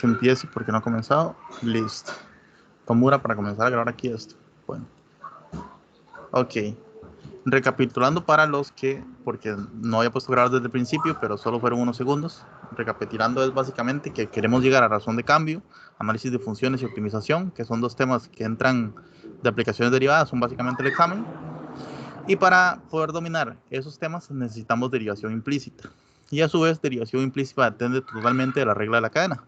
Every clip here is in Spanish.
que empiece porque no ha comenzado. Listo. Tomura para comenzar a grabar aquí esto. Bueno. Ok. Recapitulando para los que, porque no había puesto a grabar desde el principio, pero solo fueron unos segundos. Recapitulando es básicamente que queremos llegar a razón de cambio, análisis de funciones y optimización, que son dos temas que entran de aplicaciones derivadas, son básicamente el examen. Y para poder dominar esos temas necesitamos derivación implícita. Y a su vez, derivación implícita depende totalmente de la regla de la cadena.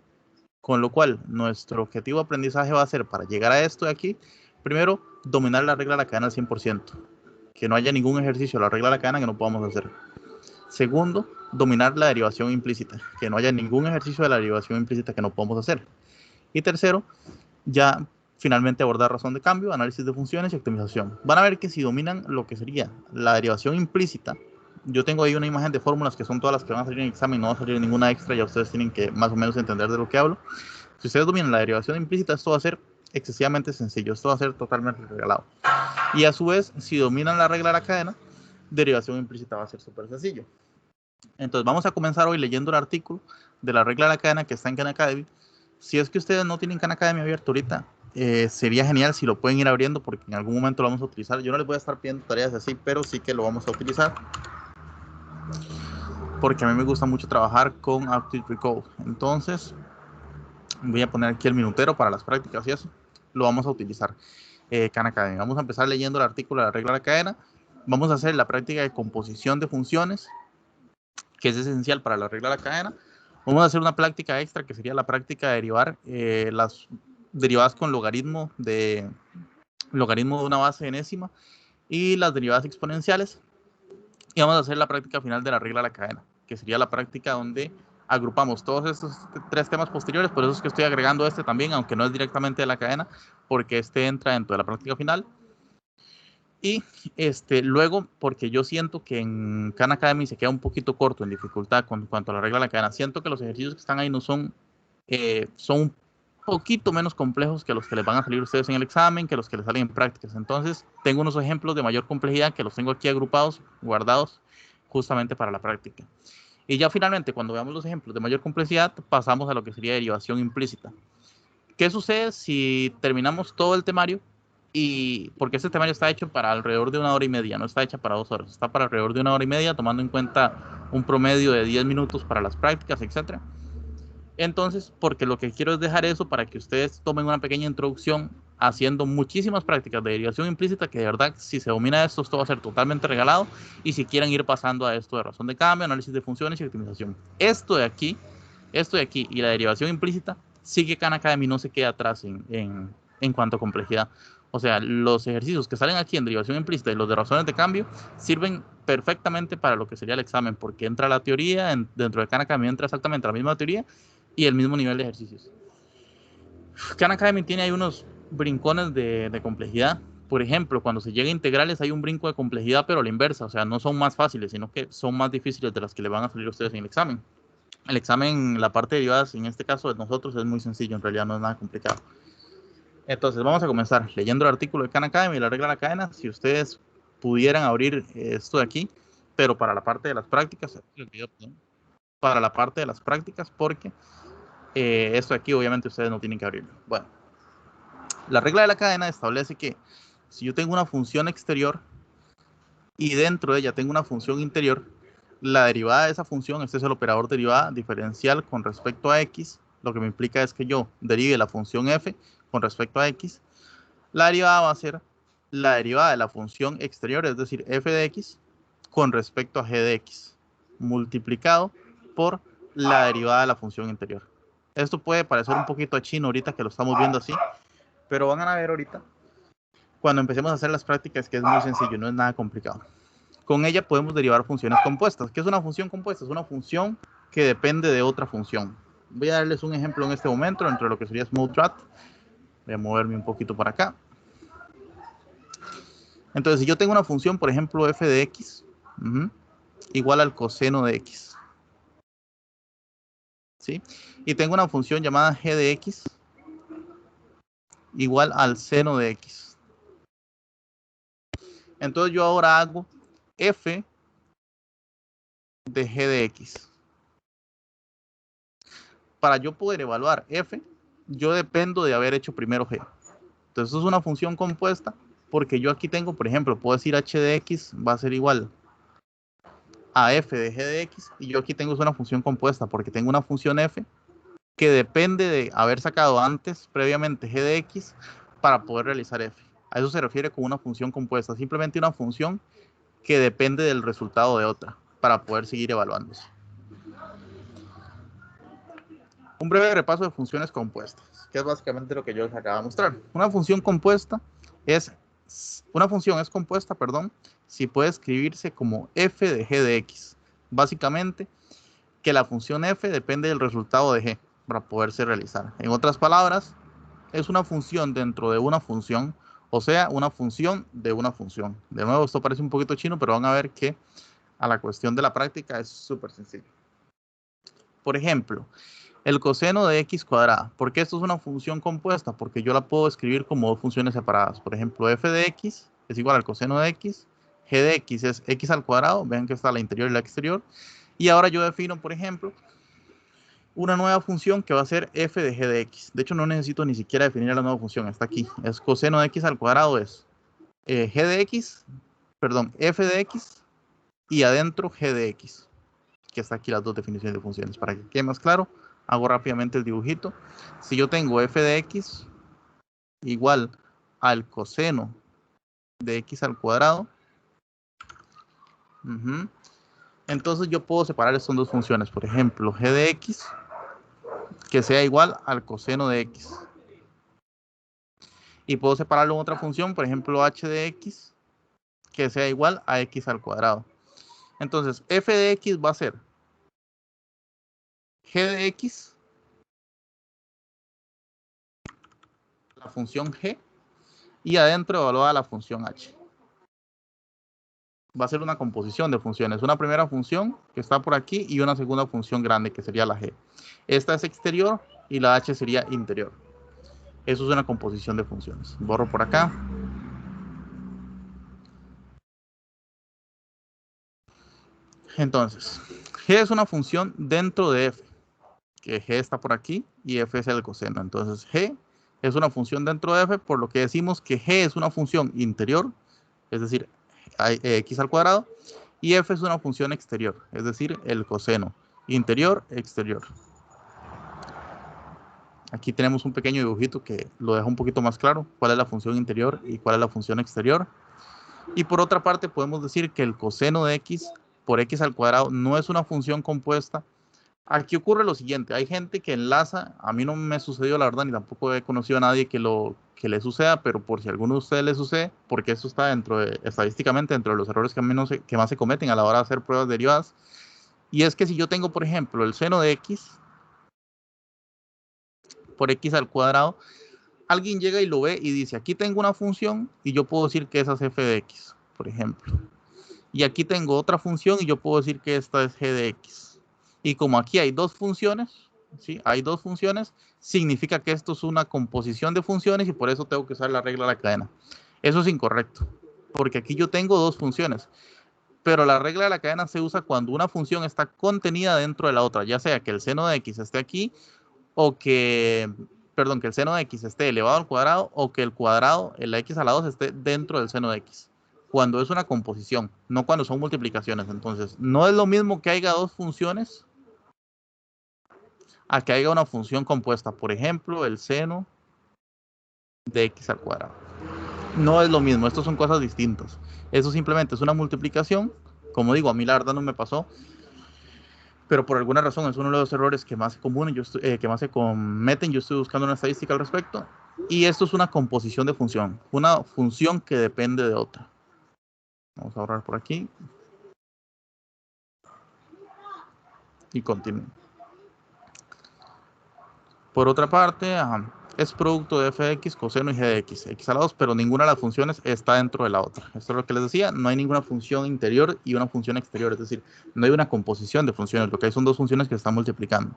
Con lo cual, nuestro objetivo de aprendizaje va a ser, para llegar a esto de aquí, primero, dominar la regla de la cadena al 100%. Que no haya ningún ejercicio de la regla de la cadena que no podamos hacer. Segundo, dominar la derivación implícita. Que no haya ningún ejercicio de la derivación implícita que no podamos hacer. Y tercero, ya finalmente abordar razón de cambio, análisis de funciones y optimización. Van a ver que si dominan lo que sería la derivación implícita, yo tengo ahí una imagen de fórmulas que son todas las que van a salir en el examen, no va a salir ninguna extra, ya ustedes tienen que más o menos entender de lo que hablo. Si ustedes dominan la derivación implícita, esto va a ser excesivamente sencillo, esto va a ser totalmente regalado. Y a su vez, si dominan la regla de la cadena, derivación implícita va a ser súper sencillo. Entonces vamos a comenzar hoy leyendo el artículo de la regla de la cadena que está en Khan Academy. Si es que ustedes no tienen Khan Academy abierto ahorita, sería genial si lo pueden ir abriendo porque en algún momento lo vamos a utilizar. Yo no les voy a estar pidiendo tareas así, pero sí que lo vamos a utilizar porque a mí me gusta mucho trabajar con Aptitude Recall. Entonces voy a poner aquí el minutero para las prácticas y eso. Lo vamos a utilizar. Khan Academy. Vamos a empezar leyendo el artículo de la regla de la cadena. Vamos a hacer la práctica de composición de funciones, que es esencial para la regla de la cadena. Vamos a hacer una práctica extra, que sería la práctica de derivar las derivadas con logaritmo de una base enésima y las derivadas exponenciales. Y vamos a hacer la práctica final de la regla de la cadena, que sería la práctica donde agrupamos todos estos tres temas posteriores. Por eso es que estoy agregando este también, aunque no es directamente de la cadena, porque este entra dentro de la práctica final. Y luego, porque yo siento que en Khan Academy se queda un poquito corto en dificultad con cuanto a la regla de la cadena, siento que los ejercicios que están ahí no son, son un poquito menos complejos que los que les van a salir a ustedes en el examen, que los que les salen en prácticas. Entonces, tengo unos ejemplos de mayor complejidad que los tengo aquí agrupados, guardados, justamente para la práctica. Y ya finalmente, cuando veamos los ejemplos de mayor complejidad, pasamos a lo que sería derivación implícita. ¿Qué sucede si terminamos todo el temario? Y porque este temario está hecho para alrededor de 1 hora y media, no está hecha para 2 horas, está para alrededor de 1 hora y media, tomando en cuenta un promedio de 10 minutos para las prácticas, etc. Entonces, porque lo que quiero es dejar eso para que ustedes tomen una pequeña introducción haciendo muchísimas prácticas de derivación implícita, que de verdad, si se domina esto va a ser totalmente regalado. Y si quieren ir pasando a esto de razón de cambio, análisis de funciones y optimización. Esto de aquí y la derivación implícita, sí que Khan Academy no se queda atrás en cuanto a complejidad. O sea, los ejercicios que salen aquí en derivación implícita y los de razones de cambio sirven perfectamente para lo que sería el examen, porque entra la teoría, dentro de Khan Academy entra exactamente la misma teoría y el mismo nivel de ejercicios. Khan Academy tiene ahí unos brincones de complejidad. Por ejemplo, cuando se llega a integrales hay un brinco de complejidad, pero a la inversa. O sea, no son más fáciles, sino que son más difíciles de las que le van a salir a ustedes en el examen. El examen, la parte de derivadas, en este caso de nosotros, es muy sencillo, en realidad no es nada complicado. Entonces, vamos a comenzar leyendo el artículo de Khan Academy y la regla de la cadena. Si ustedes pudieran abrir esto de aquí, pero para la parte de las prácticas, para la parte de las prácticas, porque esto de aquí obviamente ustedes no tienen que abrirlo. Bueno, la regla de la cadena establece que si yo tengo una función exterior y dentro de ella tengo una función interior, la derivada de esa función, este es el operador derivada diferencial con respecto a x, lo que me implica es que yo derive la función f con respecto a x, la derivada va a ser la derivada de la función exterior, es decir, f de x, con respecto a g de x, multiplicado por la derivada de la función interior. Esto puede parecer un poquito chino ahorita que lo estamos viendo así, pero van a ver ahorita, cuando empecemos a hacer las prácticas, que es muy sencillo, no es nada complicado. Con ella podemos derivar funciones compuestas. ¿Qué es una función compuesta? Es una función que depende de otra función. Voy a darles un ejemplo en este momento entre lo que sería SmoothRat. Voy a moverme un poquito para acá. Entonces, si yo tengo una función, por ejemplo, f de x, igual al coseno de x, ¿sí? Y tengo una función llamada g de x, igual al seno de x. Entonces, yo ahora hago f de g de x. para yo poder evaluar f, yo dependo de haber hecho primero g. Entonces, esto es una función compuesta, porque yo aquí tengo, por ejemplo, puedo decir h de x va a ser igual a f de g de x, y yo aquí tengo una función compuesta, porque tengo una función f que depende de haber sacado antes, previamente, g de x, para poder realizar f. A eso se refiere con una función compuesta, simplemente una función que depende del resultado de otra, para poder seguir evaluándose. Un breve repaso de funciones compuestas, que es básicamente lo que yo les acabo de mostrar. Una función compuesta es, si puede escribirse como f de g de x. Básicamente, que la función f depende del resultado de g para poderse realizar. En otras palabras, es una función dentro de una función, o sea, una función de una función. De nuevo, esto parece un poquito chino, pero van a ver que a la cuestión de la práctica es súper sencillo. Por ejemplo, el coseno de x cuadrada. ¿Por qué esto es una función compuesta? Porque yo la puedo escribir como dos funciones separadas. Por ejemplo, f de x es igual al coseno de x, g de x es x al cuadrado, vean que está la interior y la exterior, y ahora yo defino, por ejemplo, una nueva función que va a ser f de g de x. De hecho, no necesito ni siquiera definir la nueva función, está aquí. Es coseno de x al cuadrado, es g de x, perdón, f de x y adentro g de x, que está aquí las dos definiciones de funciones. Para que quede más claro, hago rápidamente el dibujito. Si yo tengo f de x igual al coseno de x al cuadrado, entonces yo puedo separar estas dos funciones. Por ejemplo, g de x que sea igual al coseno de x. Y puedo separarlo en otra función, por ejemplo, h de x que sea igual a x al cuadrado. Entonces, f de x va a ser g de x, la función g, y adentro evaluada la función h. Va a ser una composición de funciones. Una primera función que está por aquí y una segunda función grande que sería la g. Esta es exterior y la h sería interior. Eso es una composición de funciones. Borro por acá. Entonces, g es una función dentro de f. Que g está por aquí y f es el coseno. Entonces, g es una función dentro de f, por lo que decimos que g es una función interior, es decir, x al cuadrado, y f es una función exterior, es decir, el coseno. Interior, exterior. Aquí tenemos un pequeño dibujito que lo deja un poquito más claro, cuál es la función interior y cuál es la función exterior. Y por otra parte, podemos decir que el coseno de x por x al cuadrado no es una función compuesta. Aquí ocurre lo siguiente, hay gente que enlaza, a mí no me sucedió la verdad, ni tampoco he conocido a nadie que le suceda, pero por si a alguno de ustedes le sucede, porque esto está estadísticamente dentro de los errores que más se cometen a la hora de hacer pruebas derivadas, y es que si yo tengo, por ejemplo, el seno de x por x al cuadrado, alguien llega y lo ve y dice, aquí tengo una función y yo puedo decir que esa es f de x, por ejemplo. Y aquí tengo otra función y yo puedo decir que esta es g de x. Y como aquí hay dos funciones, ¿sí? Hay dos funciones, significa que esto es una composición de funciones y por eso tengo que usar la regla de la cadena. Eso es incorrecto, porque aquí yo tengo dos funciones. Pero la regla de la cadena se usa cuando una función está contenida dentro de la otra, ya sea que el seno de x esté aquí o que, perdón, que el seno de x esté elevado al cuadrado o que el cuadrado, el x a la 2 esté dentro del seno de x. Cuando es una composición, no cuando son multiplicaciones. Entonces, no es lo mismo que haya dos funciones a que haya una función compuesta. Por ejemplo, el seno de x al cuadrado. No es lo mismo, estos son cosas distintas. Eso simplemente es una multiplicación. Como digo, a mí la verdad no me pasó, pero por alguna razón es uno de los errores que más se cometen. Que más se cometen. Yo estoy buscando una estadística al respecto. Y esto es una composición de función, una función que depende de otra. Vamos a ahorrar por aquí. Y continúo. Por otra parte, es producto de f de x, coseno y g de x, x a la 2, pero ninguna de las funciones está dentro de la otra. Esto es lo que les decía, no hay ninguna función interior y una función exterior, es decir, no hay una composición de funciones, lo que hay son dos funciones que se están multiplicando.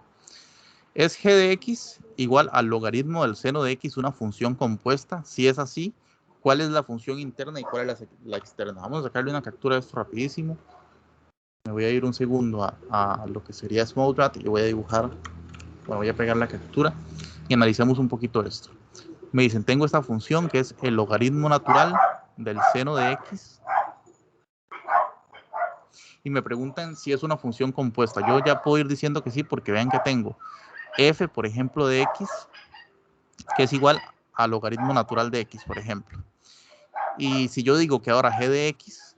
¿Es g de x igual al logaritmo del seno de x una función compuesta? Si es así, ¿cuál es la función interna y cuál es la externa? Vamos a sacarle una captura de esto rapidísimo. Me voy a ir un segundo a lo que sería SmallRat y voy a dibujar Bueno, voy a pegar la captura y analicemos un poquito esto. Me dicen, tengo esta función que es el logaritmo natural del seno de x. Y me preguntan si es una función compuesta. Yo ya puedo ir diciendo que sí, porque vean que tengo f, por ejemplo, de x, que es igual al logaritmo natural de x, por ejemplo. Y si yo digo que ahora g de x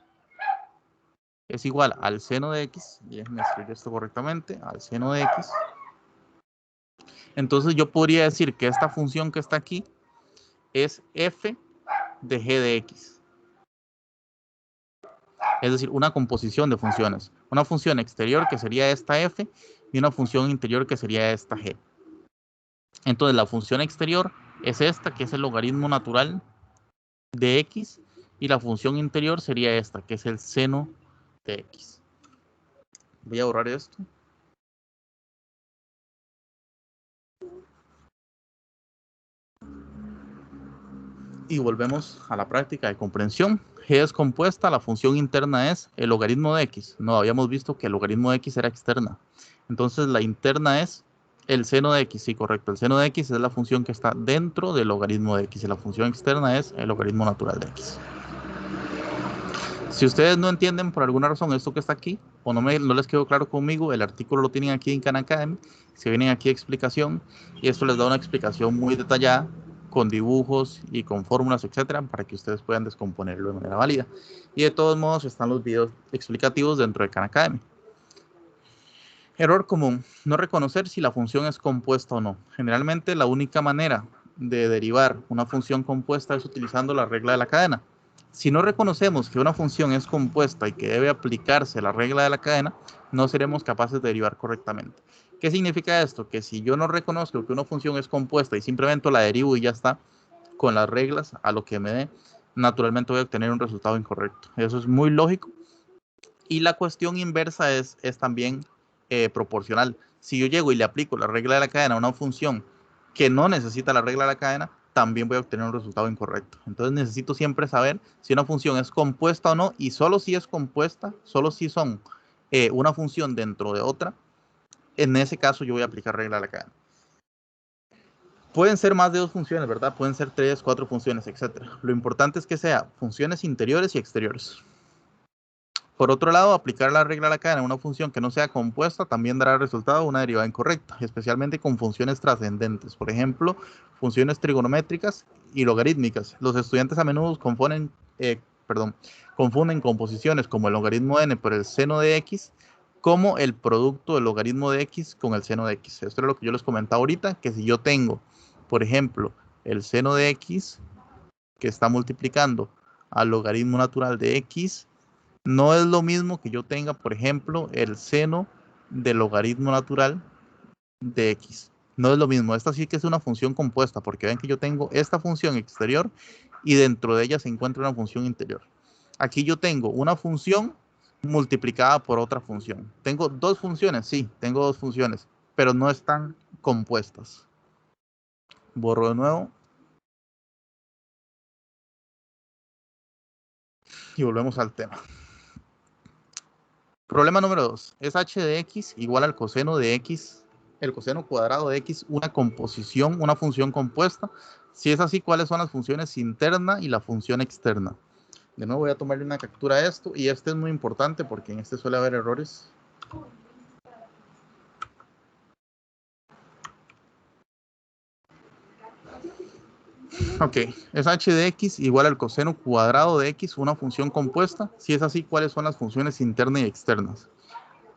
es igual al seno de x, y déjenme escribir esto correctamente, al seno de x, entonces yo podría decir que esta función que está aquí es f de g de x. Es decir, una composición de funciones. Una función exterior que sería esta f y una función interior que sería esta g. Entonces la función exterior es esta, que es el logaritmo natural de x, y la función interior sería esta, que es el seno de x. Voy a borrar esto. Y volvemos a la práctica de comprensión. G es compuesta, la función interna es el logaritmo de x. No habíamos visto que el logaritmo de x era externa. Entonces la interna es el seno de x. Sí, correcto. El seno de x es la función que está dentro del logaritmo de x. Y la función externa es el logaritmo natural de x. Si ustedes no entienden por alguna razón esto que está aquí, o no les quedó claro conmigo, el artículo lo tienen aquí en Khan Academy, se vienen aquí a explicación, y esto les da una explicación muy detallada, con dibujos y con fórmulas, etcétera, para que ustedes puedan descomponerlo de manera válida. Y de todos modos están los videos explicativos dentro de Khan Academy. Error común, no reconocer si la función es compuesta o no. Generalmente la única manera de derivar una función compuesta es utilizando la regla de la cadena. Si no reconocemos que una función es compuesta y que debe aplicarse la regla de la cadena, no seremos capaces de derivar correctamente. ¿Qué significa esto? Que si yo no reconozco que una función es compuesta y simplemente la derivo y ya está, con las reglas a lo que me dé, naturalmente voy a obtener un resultado incorrecto. Eso es muy lógico. Y la cuestión inversa es también proporcional. Si yo llego y le aplico la regla de la cadena a una función que no necesita la regla de la cadena, también voy a obtener un resultado incorrecto. Entonces necesito siempre saber si una función es compuesta o no, y solo si es compuesta, solo si son una función dentro de otra, en ese caso yo voy a aplicar regla de la cadena. Pueden ser más de dos funciones, ¿verdad? Pueden ser 3, 4 funciones, etc. Lo importante es que sea funciones interiores y exteriores. Por otro lado, aplicar la regla de la cadena a una función que no sea compuesta también dará resultado una derivada incorrecta, especialmente con funciones trascendentes. Por ejemplo, funciones trigonométricas y logarítmicas. Los estudiantes a menudo confunden composiciones como el logaritmo de n por el seno de x como el producto del logaritmo de x con el seno de x. Esto es lo que yo les comentaba ahorita, que si yo tengo, por ejemplo, el seno de x que está multiplicando al logaritmo natural de x, no es lo mismo que yo tenga, por ejemplo, el seno del logaritmo natural de x. No es lo mismo. Esta sí que es una función compuesta, porque ven que yo tengo esta función exterior y dentro de ella se encuentra una función interior. Aquí yo tengo una función multiplicada por otra función. Tengo dos funciones, sí, tengo dos funciones, pero no están compuestas. Borro de nuevo. Y volvemos al tema. Problema número 2. ¿Es h de x igual al coseno de x, el coseno cuadrado de x, una composición, una función compuesta? Si es así, ¿cuáles son las funciones interna y la función externa? De nuevo voy a tomarle una captura a esto, y este es muy importante porque en este suele haber errores. Ok, es h de x igual al coseno cuadrado de x, una función compuesta. Si es así, ¿cuáles son las funciones internas y externas?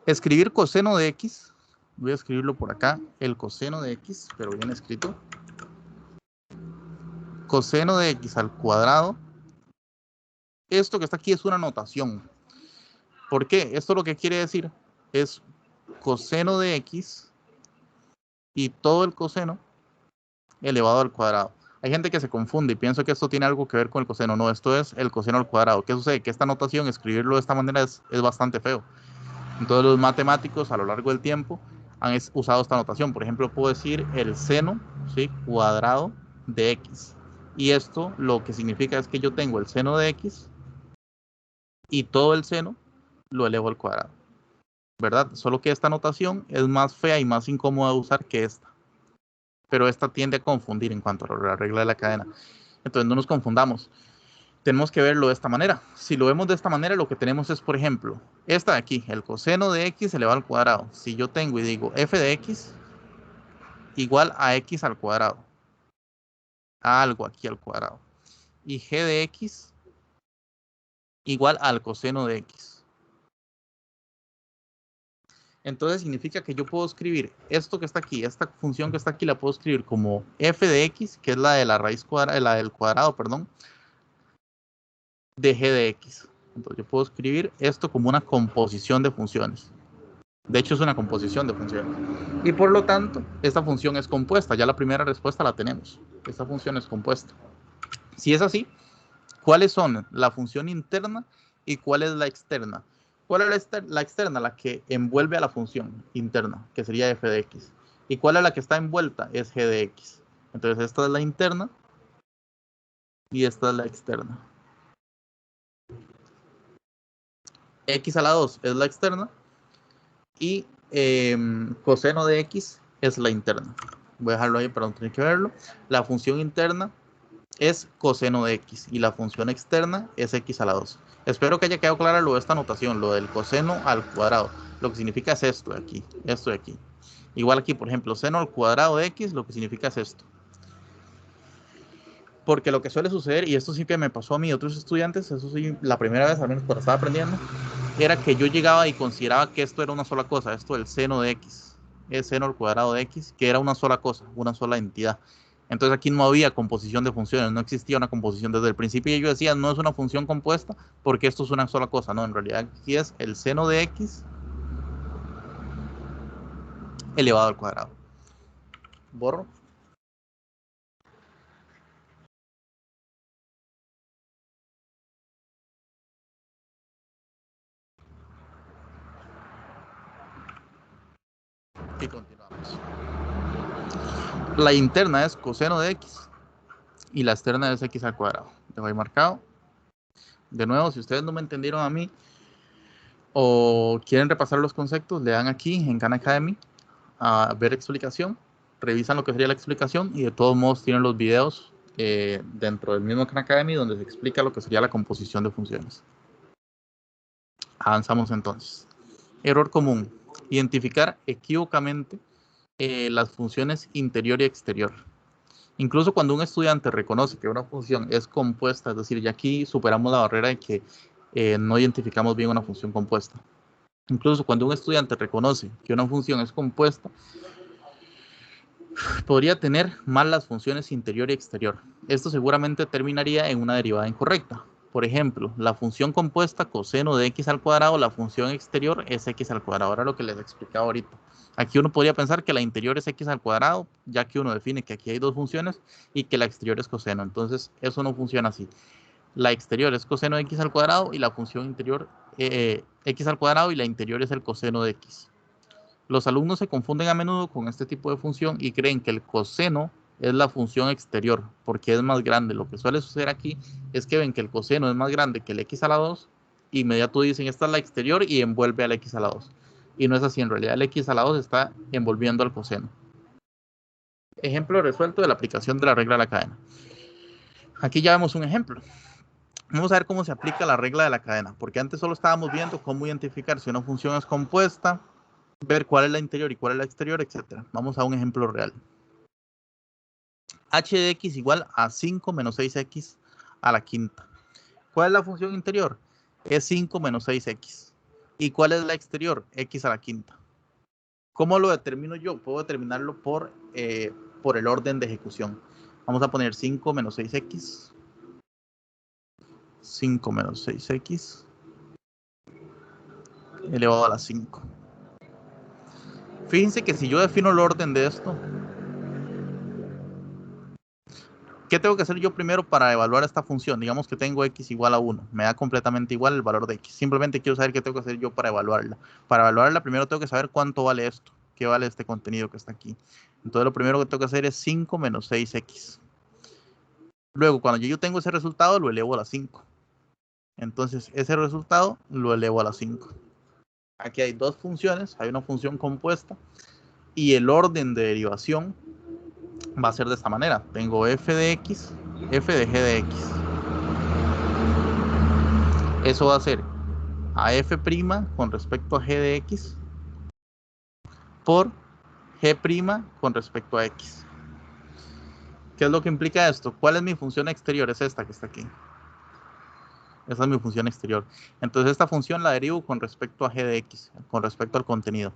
Escribir coseno de x, voy a escribirlo por acá, el coseno de x, pero bien escrito. Coseno de x al cuadrado. Esto que está aquí es una notación. ¿Por qué? Esto lo que quiere decir es coseno de x y todo el coseno elevado al cuadrado. Hay gente que se confunde y piensa que esto tiene algo que ver con el coseno. No, esto es el coseno al cuadrado. ¿Qué sucede? Que esta notación, escribirlo de esta manera es bastante feo. Entonces los matemáticos a lo largo del tiempo han usado esta notación. Por ejemplo, puedo decir el seno, ¿sí?, cuadrado de x. Y esto lo que significa es que yo tengo el seno de x y todo el seno lo elevo al cuadrado. ¿verdad? Solo que esta notación es más fea y más incómoda de usar que esta. Pero esta tiende a confundir en cuanto a la regla de la cadena. Entonces no nos confundamos. Tenemos que verlo de esta manera. Si lo vemos de esta manera, lo que tenemos es, por ejemplo, esta de aquí, el coseno de x elevado al cuadrado. Si yo tengo y digo f de x igual a x al cuadrado, a algo aquí al cuadrado, y g de x igual al coseno de x. Entonces significa que yo puedo escribir esto que está aquí, esta función que está aquí, la puedo escribir como f de x, que es la de la raíz cuadrada, la del cuadrado, perdón, de g de x. Entonces yo puedo escribir esto como una composición de funciones. De hecho, es una composición de funciones. Y por lo tanto, esta función es compuesta. Ya la primera respuesta la tenemos. Esta función es compuesta. Si es así, ¿cuáles son la función interna y cuál es la externa? ¿Cuál es la externa? La que envuelve a la función interna, que sería f de x. ¿Y cuál es la que está envuelta? Es g de x. Entonces, esta es la interna y esta es la externa. X a la 2 es la externa y coseno de x es la interna. Voy a dejarlo ahí para no tener que verlo. La función interna es coseno de x y la función externa es x a la 2. Espero que haya quedado clara lo de esta notación, lo del coseno al cuadrado. Lo que significa es esto de aquí, esto de aquí. Igual aquí, por ejemplo, seno al cuadrado de x, lo que significa es esto. Porque lo que suele suceder, y esto sí que me pasó a mí y a otros estudiantes, eso sí, la primera vez, al menos cuando estaba aprendiendo, era que yo llegaba y consideraba que esto era una sola cosa, esto del seno de x, es seno al cuadrado de x, que era una sola cosa, una sola entidad. Entonces aquí no había composición de funciones, no existía una composición desde el principio y yo decía, no es una función compuesta porque esto es una sola cosa, no, en realidad aquí es el seno de x elevado al cuadrado. Borro. Y continuamos. La interna es coseno de x y la externa es x al cuadrado. Dejo ahí marcado. De nuevo, si ustedes no me entendieron a mí o quieren repasar los conceptos, le dan aquí en Khan Academy a ver explicación, revisan lo que sería la explicación y de todos modos tienen los videos dentro del mismo Khan Academy donde se explica lo que sería la composición de funciones. Avanzamos entonces. Error común. Identificar equívocamente las funciones interior y exterior. Incluso cuando un estudiante reconoce que una función es compuesta, es decir, ya aquí superamos la barrera de que no identificamos bien una función compuesta. Incluso cuando un estudiante reconoce que una función es compuesta, podría tener mal las funciones interior y exterior. Esto seguramente terminaría en una derivada incorrecta. Por ejemplo, la función compuesta coseno de x al cuadrado, la función exterior es x al cuadrado. Ahora lo que les explicaba ahorita. Aquí uno podría pensar que la interior es x al cuadrado, ya que uno define que aquí hay dos funciones y que la exterior es coseno. Entonces, eso no funciona así. La exterior es coseno de x al cuadrado y la función interior x al cuadrado y la interior es el coseno de x. Los alumnos se confunden a menudo con este tipo de función y creen que el coseno es la función exterior porque es más grande. Lo que suele suceder aquí es que ven que el coseno es más grande que el x a la 2 y inmediato dicen esta es la exterior y envuelve al x a la 2. Y no es así, en realidad el x a la 2 está envolviendo al coseno. Ejemplo resuelto de la aplicación de la regla de la cadena. Aquí ya vemos un ejemplo. Vamos a ver cómo se aplica la regla de la cadena, porque antes solo estábamos viendo cómo identificar si una función es compuesta, ver cuál es la interior y cuál es la exterior, etc. Vamos a un ejemplo real. H de x igual a 5 menos 6x a la quinta. ¿Cuál es la función interior? Es 5 menos 6x. ¿Y cuál es la exterior? X a la quinta. ¿Cómo lo determino yo? Puedo determinarlo por el orden de ejecución. Vamos a poner 5 menos 6x. 5 menos 6x elevado a la 5. Fíjense que si yo defino el orden de esto, ¿qué tengo que hacer yo primero para evaluar esta función? Digamos que tengo x igual a 1. Me da completamente igual el valor de x. Simplemente quiero saber qué tengo que hacer yo para evaluarla. Para evaluarla primero tengo que saber cuánto vale esto. ¿Qué vale este contenido que está aquí? Entonces lo primero que tengo que hacer es 5 menos 6x. Luego, cuando yo tengo ese resultado, lo elevo a la 5. Entonces, ese resultado lo elevo a la 5. Aquí hay dos funciones, hay una función compuesta y el orden de derivación va a ser de esta manera. Tengo f de x, f de g de x. Eso va a ser a f' con respecto a g de x por g' con respecto a x. ¿Qué es lo que implica esto? ¿Cuál es mi función exterior? Es esta que está aquí. Esa es mi función exterior. Entonces esta función la derivo con respecto a g de x, con respecto al contenido.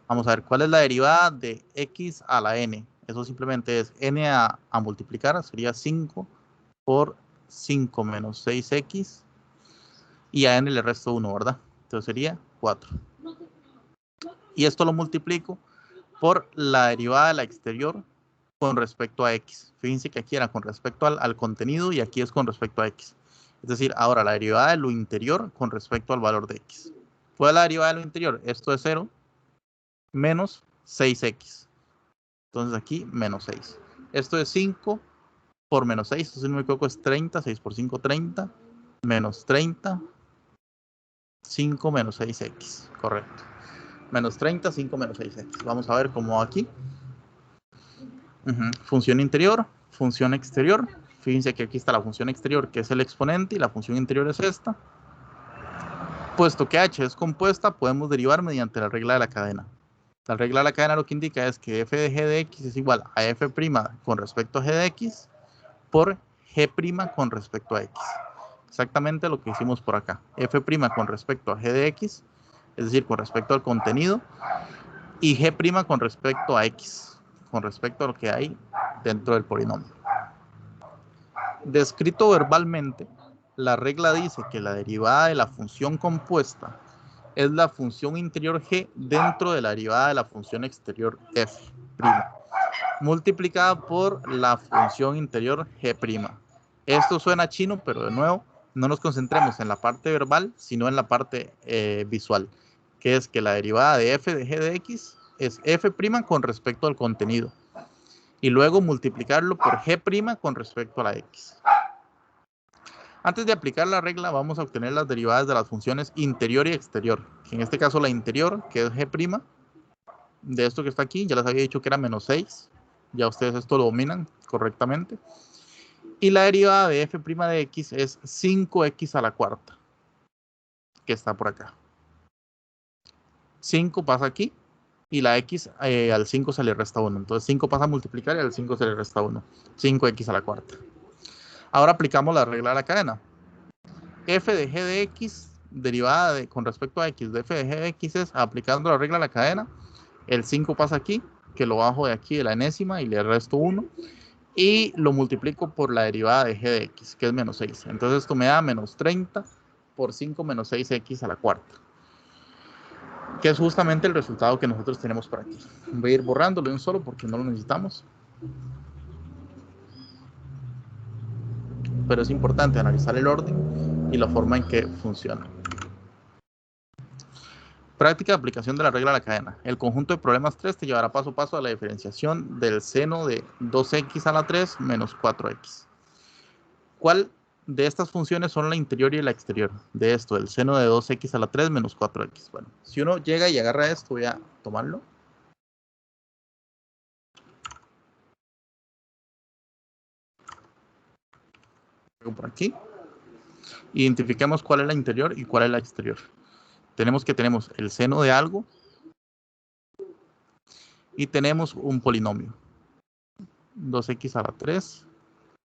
Vamos a ver, ¿cuál es la derivada de x a la n? Eso simplemente es n a multiplicar, sería 5 por 5 menos 6x, y a n le resto 1, ¿verdad? Entonces sería 4. Y esto lo multiplico por la derivada de la exterior con respecto a x. Fíjense que aquí era con respecto al contenido y aquí es con respecto a x. Es decir, ahora la derivada de lo interior con respecto al valor de x. ¿Cuál es la derivada de lo interior? Esto es 0 menos 6x. Entonces aquí menos 6. Esto es 5 por menos 6. Entonces, si no me equivoco, es 30. 6 por 5, 30. Menos 30. 5 menos 6x. Correcto. Menos 30, 5 menos 6x. Vamos a ver cómo aquí. Función interior, función exterior. Fíjense que aquí está la función exterior, que es el exponente, y la función interior es esta. Puesto que h es compuesta, podemos derivar mediante la regla de la cadena. La regla de la cadena lo que indica es que f de g de x es igual a f' con respecto a g de x por g' con respecto a x. Exactamente lo que hicimos por acá. F' con respecto a g de x, es decir, con respecto al contenido, y g' con respecto a x, con respecto a lo que hay dentro del polinomio. Descrito verbalmente, la regla dice que la derivada de la función compuesta es la función interior g dentro de la derivada de la función exterior f', multiplicada por la función interior g'. Esto suena chino, pero de nuevo, no nos concentremos en la parte verbal, sino en la parte visual, que es que la derivada de f de g de x es f' con respecto al contenido, y luego multiplicarlo por g' con respecto a la x. Antes de aplicar la regla, vamos a obtener las derivadas de las funciones interior y exterior. En este caso, la interior, que es g', de esto que está aquí, ya les había dicho que era menos 6. Ya ustedes esto lo dominan correctamente. Y la derivada de f' de x es 5x a la cuarta, que está por acá. 5 pasa aquí, y la x al 5 se le resta 1. Entonces 5 pasa a multiplicar y al 5 se le resta 1. 5x a la cuarta. Ahora aplicamos la regla de la cadena. F de g de x, derivada con respecto a x de f de g de x, es aplicando la regla de la cadena. El 5 pasa aquí, que lo bajo de aquí de la enésima y le resto 1. Y lo multiplico por la derivada de g de x, que es menos 6. Entonces esto me da menos 30 por 5 menos 6x a la cuarta, que es justamente el resultado que nosotros tenemos por aquí. Voy a ir borrándolo de un solo porque no lo necesitamos. Pero es importante analizar el orden y la forma en que funciona. Práctica de aplicación de la regla de la cadena. El conjunto de problemas 3 te llevará paso a paso a la diferenciación del seno de 2x a la 3 menos 4x. ¿Cuál de estas funciones son la interior y la exterior? De esto, el seno de 2x a la 3 menos 4x. Bueno, si uno llega y agarra esto, voy a tomarlo. Por aquí. Identifiquemos cuál es la interior y cuál es la exterior. Tenemos el seno de algo y tenemos un polinomio. 2x a la 3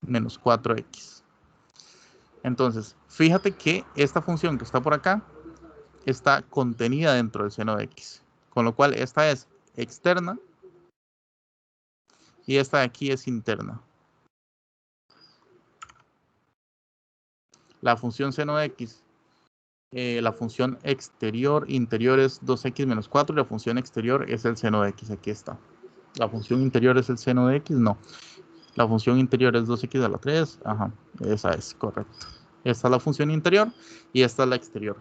menos 4x. Entonces, fíjate que esta función que está por acá está contenida dentro del seno de x. Con lo cual, esta es externa y esta de aquí es interna. La función seno de x, la función interior es 2x menos 4 y la función exterior es el seno de x. Aquí está. La función interior es el seno de x, no. La función interior es 2x a la 3. Ajá, esa es, correcto. Esta es la función interior y esta es la exterior.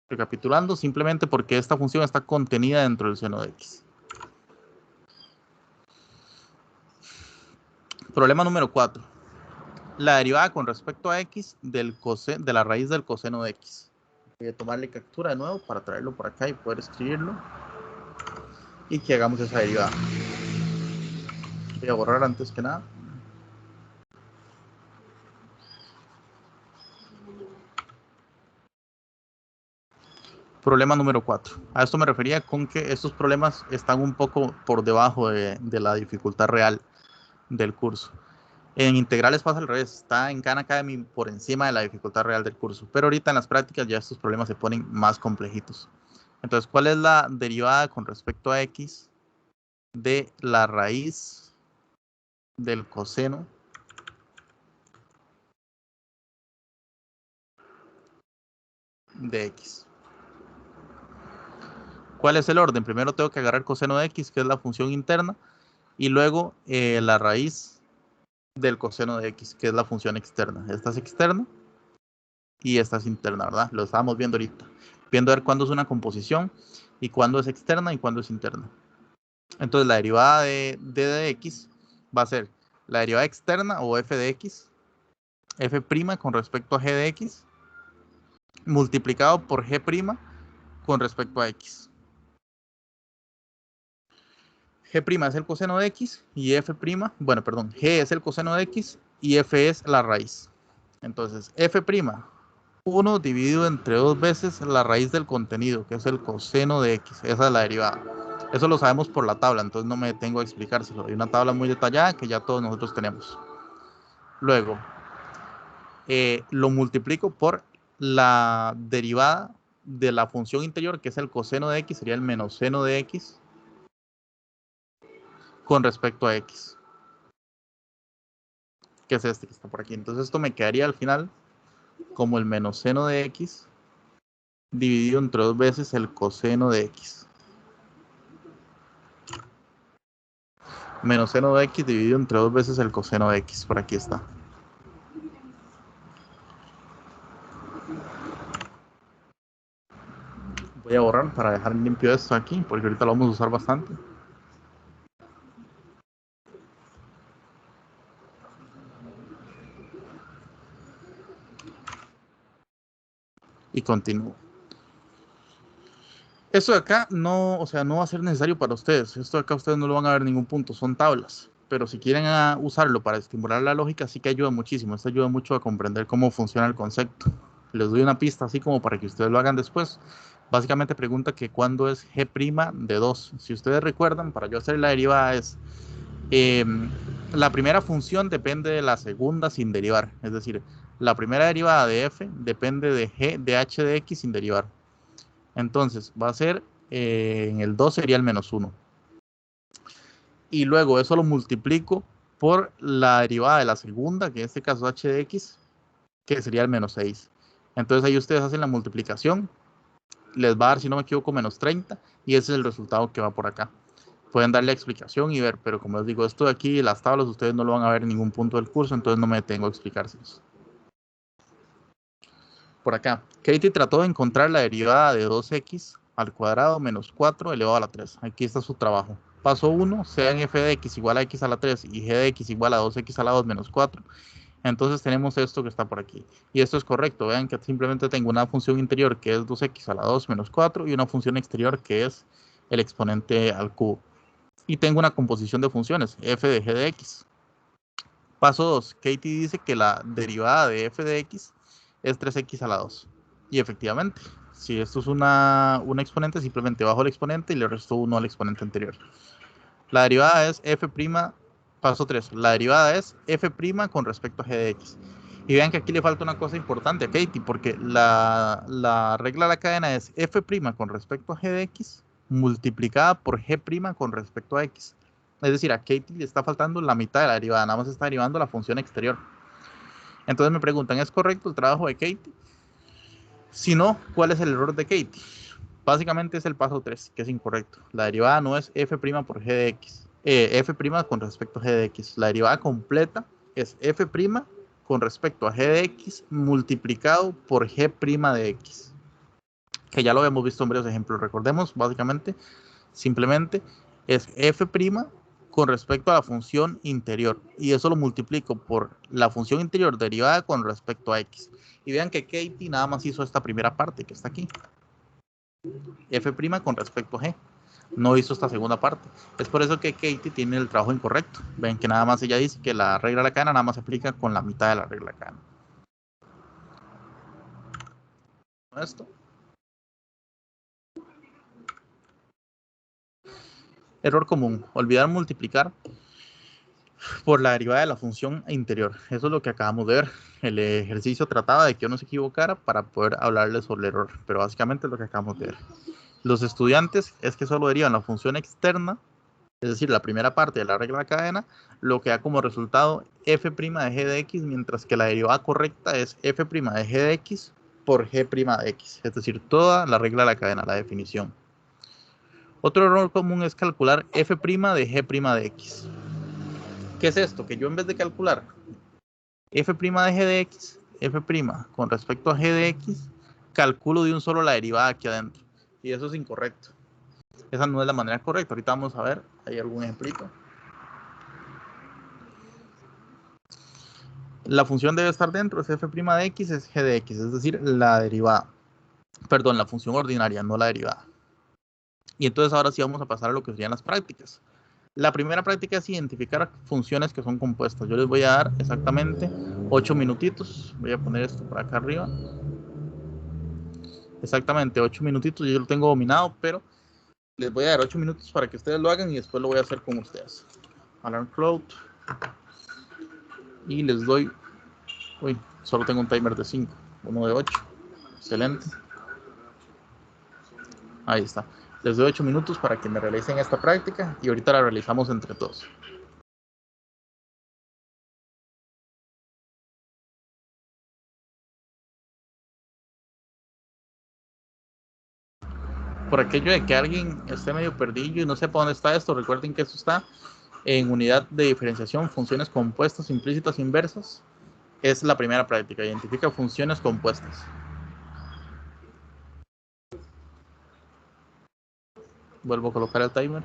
Recapitulando, simplemente porque esta función está contenida dentro del seno de x. Problema número 4. La derivada con respecto a x de la raíz del coseno de x. Voy a tomarle captura de nuevo para traerlo por acá y poder escribirlo. Y que hagamos esa derivada. Voy a borrar antes que nada. Problema número 4. A esto me refería con que estos problemas están un poco por debajo de la dificultad real del curso. En integrales pasa al revés, está en Khan Academy por encima de la dificultad real del curso, pero ahorita en las prácticas ya estos problemas se ponen más complejitos. Entonces, ¿cuál es la derivada con respecto a x de la raíz del coseno de x? ¿Cuál es el orden? Primero tengo que agarrar coseno de x, que es la función interna, y luego la raíz del coseno de x, que es la función externa. Esta es externa y esta es interna, ¿verdad? Lo estábamos viendo ahorita. Viendo a ver cuándo es una composición y cuándo es externa y cuándo es interna. Entonces la derivada de d de x va a ser la derivada externa o f de x, f' con respecto a g de x, multiplicado por g' con respecto a x. G' es el coseno de x y f', bueno, perdón, g es el coseno de x y f es la raíz. Entonces, f', 1 dividido entre 2 veces la raíz del contenido, que es el coseno de x. Esa es la derivada. Eso lo sabemos por la tabla, entonces no me detengo a explicárselo. Hay una tabla muy detallada que ya todos nosotros tenemos. Luego, lo multiplico por la derivada de la función interior, que es el coseno de x, sería el menos seno de x, con respecto a x, que es este que está por aquí. Entonces esto me quedaría al final como el menos seno de x dividido entre 2 veces el coseno de x. Menos seno de x dividido entre 2 veces el coseno de x. Por aquí está. Voy a borrar para dejar limpio esto aquí, porque ahorita lo vamos a usar bastante. Y continúo. Esto de acá no, o sea, no va a ser necesario para ustedes. Esto de acá ustedes no lo van a ver en ningún punto, son tablas. Pero si quieren usarlo para estimular la lógica, sí que ayuda muchísimo. Esto ayuda mucho a comprender cómo funciona el concepto. Les doy una pista así como para que ustedes lo hagan después. Básicamente pregunta que cuándo es g' de 2. Si ustedes recuerdan, para yo hacer la derivada es la primera función depende de la segunda sin derivar. Es decir, la primera derivada de f depende de g de h de x sin derivar. Entonces va a ser, en el 2 sería el menos 1. Y luego eso lo multiplico por la derivada de la segunda, que en este caso h de x, que sería el menos 6. Entonces ahí ustedes hacen la multiplicación, les va a dar, si no me equivoco, menos 30, y ese es el resultado que va por acá. Pueden darle explicación y ver, pero como les digo, esto de aquí, las tablas, ustedes no lo van a ver en ningún punto del curso, entonces no me detengo a explicárselos. Por acá, Katie trató de encontrar la derivada de 2x al cuadrado menos 4 elevado a la 3. Aquí está su trabajo. Paso 1, sean f de x igual a x a la 3 y g de x igual a 2x a la 2 menos 4. Entonces tenemos esto que está por aquí. Y esto es correcto. Vean que simplemente tengo una función interior que es 2x a la 2 menos 4 y una función exterior que es el exponente al cubo. Y tengo una composición de funciones, f de g de x. Paso 2, Katie dice que la derivada de f de x es 3x a la 2. Y efectivamente, si esto es una exponente, simplemente bajo el exponente y le resto 1 al exponente anterior. La derivada es f', paso 3, la derivada es f' con respecto a g de x. Y vean que aquí le falta una cosa importante a Katie, porque la regla de la cadena es f' con respecto a g de x multiplicada por g' con respecto a x. Es decir, a Katie le está faltando la mitad de la derivada, nada más está derivando la función exterior. Entonces me preguntan, ¿es correcto el trabajo de Katie? Si no, ¿cuál es el error de Katie? Básicamente es el paso 3, que es incorrecto. La derivada no es f' por g de x. F' con respecto a g de x. La derivada completa es f' con respecto a g de x multiplicado por g' de x. Que ya lo habíamos visto en varios ejemplos. Recordemos, básicamente, simplemente es f' con respecto a la función interior. Y eso lo multiplico por la función interior derivada con respecto a x. Y vean que Katie nada más hizo esta primera parte que está aquí. F' con respecto a g. No hizo esta segunda parte. Es por eso que Katie tiene el trabajo incorrecto. Ven que nada más ella dice que la regla de la cadena nada más se aplica con la mitad de la regla de la cadena. Esto. Error común. Olvidar multiplicar por la derivada de la función interior. Eso es lo que acabamos de ver. El ejercicio trataba de que yo no se equivocara para poder hablarles sobre el error. Pero básicamente es lo que acabamos de ver. Los estudiantes es que solo derivan la función externa, es decir, la primera parte de la regla de la cadena, lo que da como resultado f' de g de x, mientras que la derivada correcta es f' de g de x por g' de x, es decir, toda la regla de la cadena, la definición. Otro error común es calcular f' de g' de x. ¿Qué es esto? Que yo en vez de calcular f' de g de x, f' con respecto a g de x, calculo de un solo la derivada aquí adentro. Y eso es incorrecto. Esa no es la manera correcta. Ahorita vamos a ver, hay algún ejemplito. La función debe estar dentro, es f' de x, es g de x, es decir, la derivada. Perdón, la función ordinaria, no la derivada. Y entonces ahora sí vamos a pasar a lo que serían las prácticas. La primera práctica es identificar funciones que son compuestas. Yo les voy a dar exactamente 8 minutitos. Voy a poner esto por acá arriba. Exactamente 8 minutitos. Yo lo tengo dominado, pero les voy a dar 8 minutos para que ustedes lo hagan y después lo voy a hacer con ustedes. Alarm float. Y les doy... Uy, solo tengo un timer de 5. Uno de 8. Excelente. Ahí está. Les doy 8 minutos para que me realicen esta práctica y ahorita la realizamos entre todos. Por aquello de que alguien esté medio perdido y no sepa dónde está esto, recuerden que esto está en unidad de diferenciación, funciones compuestas, implícitas, inversas. Es la primera práctica, identifica funciones compuestas. Vuelvo a colocar el timer.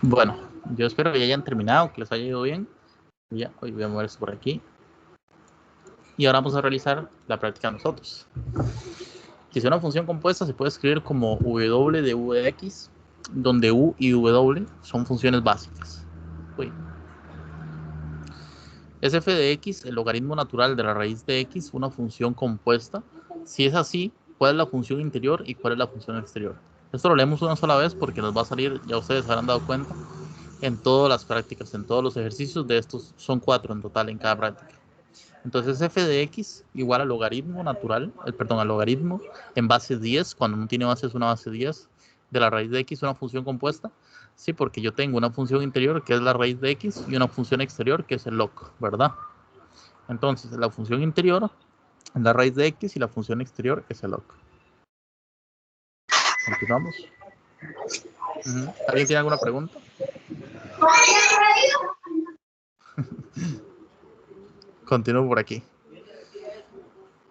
Bueno, yo espero que ya hayan terminado, que les haya ido bien. Ya, hoy voy a mover esto por aquí. Y ahora vamos a realizar la práctica nosotros. Si es una función compuesta, se puede escribir como w de v de x, donde u y w son funciones básicas. Uy. Es f de x el logaritmo natural de la raíz de x, una función compuesta. Si es así, ¿cuál es la función interior y cuál es la función exterior? Esto lo leemos una sola vez porque nos va a salir, ya ustedes se habrán dado cuenta, en todas las prácticas, en todos los ejercicios. De estos son 4 en total en cada práctica. Entonces f de x igual al logaritmo natural, al logaritmo en base 10, cuando no tiene base es una base 10, de la raíz de x, una función compuesta. Sí, porque yo tengo una función interior que es la raíz de x y una función exterior que es el log, ¿verdad? Entonces la función interior es la raíz de x y la función exterior es el log. Continuamos. ¿Alguien tiene alguna pregunta? Continúo por aquí.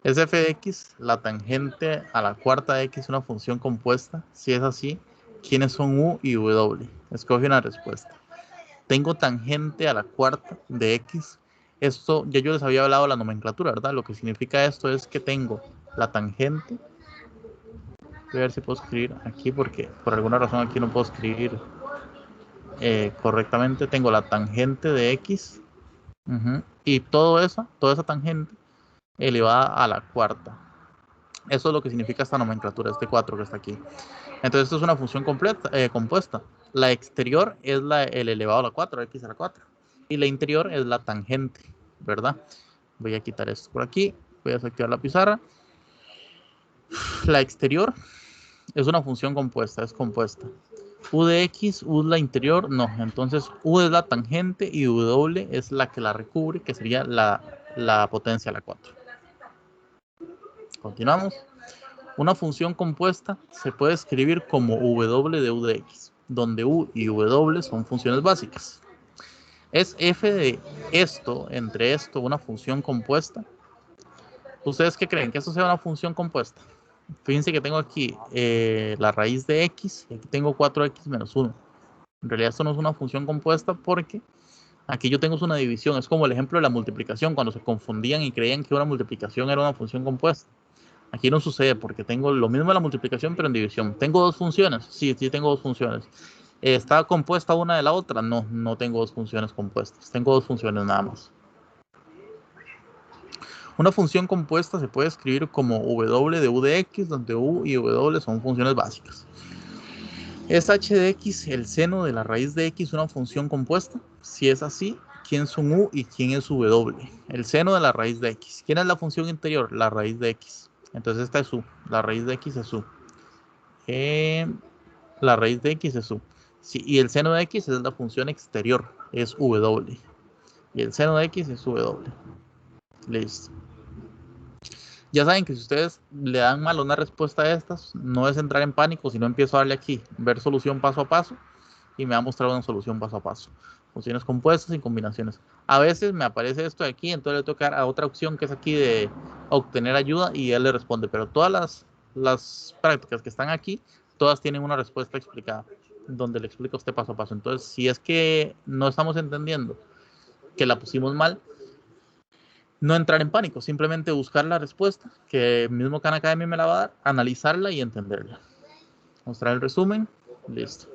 Es f de x la tangente a la cuarta de x una función compuesta. Si es así, ¿quiénes son u y w? Escoge una respuesta. Tengo tangente a la cuarta de x. Esto, ya yo les había hablado de la nomenclatura, ¿verdad? Lo que significa esto es que tengo la tangente. Voy a ver si puedo escribir aquí porque por alguna razón aquí no puedo escribir correctamente. Tengo la tangente de x y toda esa tangente elevada a la cuarta. Eso es lo que significa esta nomenclatura, este 4 que está aquí. Entonces esto es una función compuesta. La exterior es el elevado a la 4, x a la 4. Y la interior es la tangente, ¿verdad? Voy a quitar esto por aquí. Voy a desactivar la pizarra. La exterior es una función compuesta, es compuesta. U de x, u es la interior, no. Entonces u es la tangente y w es la que la recubre, que sería la potencia a la 4. Continuamos. Una función compuesta se puede escribir como w de u de x, donde u y w son funciones básicas. ¿Es f de esto, entre esto, una función compuesta? ¿Ustedes qué creen? ¿Que esto sea una función compuesta? Fíjense que tengo aquí la raíz de x y aquí tengo 4x menos 1. En realidad esto no es una función compuesta porque aquí yo tengo una división. Es como el ejemplo de la multiplicación, cuando se confundían y creían que una multiplicación era una función compuesta. Aquí no sucede porque tengo lo mismo en la multiplicación pero en división. ¿Tengo dos funciones? Sí, sí tengo dos funciones. ¿Está compuesta una de la otra? No, no tengo dos funciones compuestas. Tengo dos funciones nada más. Una función compuesta se puede escribir como w de u de x, donde u y w son funciones básicas. ¿Es h de x el seno de la raíz de x una función compuesta? Si es así, ¿quién son u y quién es w? El seno de la raíz de x. ¿Quién es la función interior? La raíz de x. Entonces esta es u. La raíz de x es u. La raíz de x es u. Sí, y el seno de x es la función exterior. Es w. Y el seno de x es w. Listo. Ya saben que si ustedes le dan mal una respuesta a estas, no es entrar en pánico, sino empiezo a darle aquí, ver solución paso a paso, y me va a mostrar una solución paso a paso. Funciones compuestas y combinaciones. A veces me aparece esto de aquí, entonces le toca a otra opción que es aquí de obtener ayuda y él le responde. Pero todas las prácticas que están aquí, todas tienen una respuesta explicada, donde le explico este paso a paso. Entonces, si es que no estamos entendiendo que la pusimos mal, no entrar en pánico, simplemente buscar la respuesta, que el mismo Khan Academy me la va a dar, analizarla y entenderla. Mostrar el resumen, listo.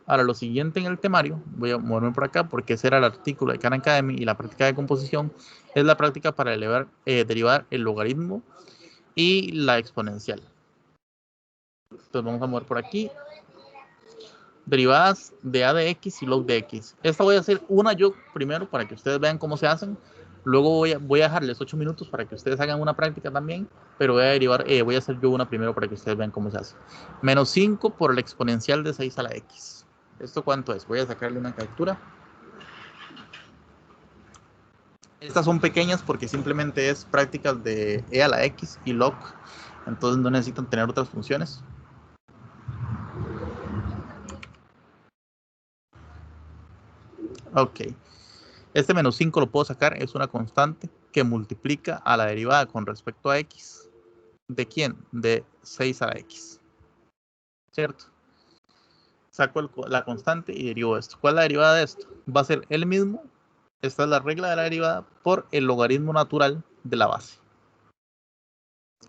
Ahora, lo siguiente en el temario, voy a moverme por acá porque ese era el artículo de Khan Academy y la práctica de composición es la práctica para derivar el logaritmo y la exponencial. Entonces vamos a mover por aquí. Derivadas de a de x y log de x. Esta voy a hacer una yo primero para que ustedes vean cómo se hacen. Luego voy a dejarles 8 minutos para que ustedes hagan una práctica también, pero voy a hacer yo una primero para que ustedes vean cómo se hace. Menos 5 por el exponencial de 6 a la x. ¿Esto cuánto es? Voy a sacarle una captura. Estas son pequeñas porque simplemente es prácticas de e a la x y log. Entonces no necesitan tener otras funciones. Ok. Este menos 5 lo puedo sacar, es una constante que multiplica a la derivada con respecto a x. ¿De quién? De 6 a la x. ¿Cierto? saco la constante y derivo esto. ¿Cuál es la derivada de esto? Va a ser el mismo, esta es la regla de la derivada, por el logaritmo natural de la base.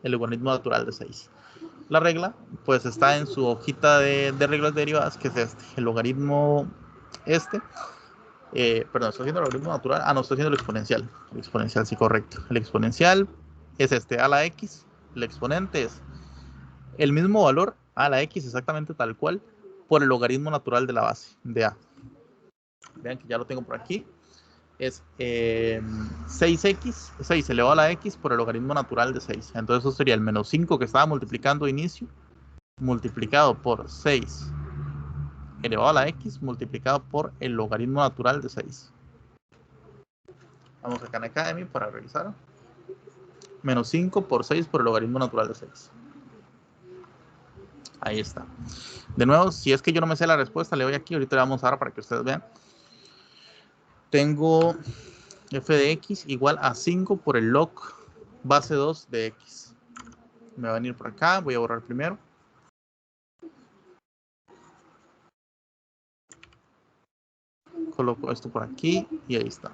El logaritmo natural de 6. La regla, pues está en su hojita de reglas derivadas, que es este. El logaritmo este. Perdón, estoy haciendo el logaritmo natural. Ah, no, estoy haciendo el exponencial. El exponencial, sí, correcto. El exponencial es este, a la x. El exponente es el mismo valor, a la x, exactamente tal cual, por el logaritmo natural de la base, de a. Vean que ya lo tengo por aquí. Es 6x, 6 elevado a la x por el logaritmo natural de 6. Entonces eso sería el menos 5 que estaba multiplicando de inicio, multiplicado por 6 elevado a la x, multiplicado por el logaritmo natural de 6. Vamos a Khan Academy para revisar. Menos 5 por 6 por el logaritmo natural de 6. Ahí está. De nuevo, si es que yo no me sé la respuesta, le doy aquí. Ahorita le vamos a dar para que ustedes vean. Tengo f de x igual a 5 por el log base 2 de x. Me va a venir por acá. Voy a borrar primero. Coloco esto por aquí y ahí está.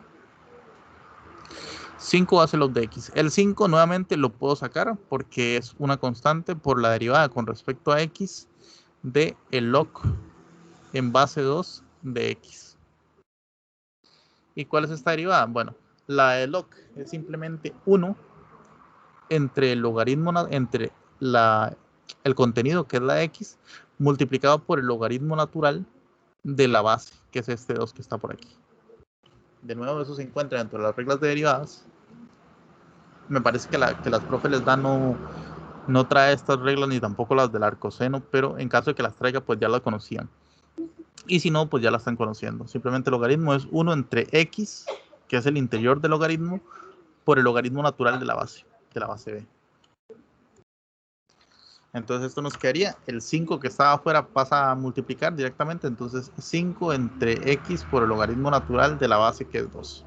5 base log de x. El 5 nuevamente lo puedo sacar porque es una constante por la derivada con respecto a x de el log en base 2 de x. ¿Y cuál es esta derivada? Bueno, la de log es simplemente 1 entre el logaritmo, entre el contenido, que es la x, multiplicado por el logaritmo natural de la base, que es este 2 que está por aquí. De nuevo, eso se encuentra dentro de las reglas de derivadas. Me parece que las profes les dan no trae estas reglas ni tampoco las del arcoseno, pero en caso de que las traiga, pues ya las conocían. Y si no, pues ya la están conociendo. Simplemente el logaritmo es 1 entre x, que es el interior del logaritmo, por el logaritmo natural de la base b. Entonces esto nos quedaría, el 5 que estaba afuera pasa a multiplicar directamente, entonces 5 entre x por el logaritmo natural de la base, que es 2.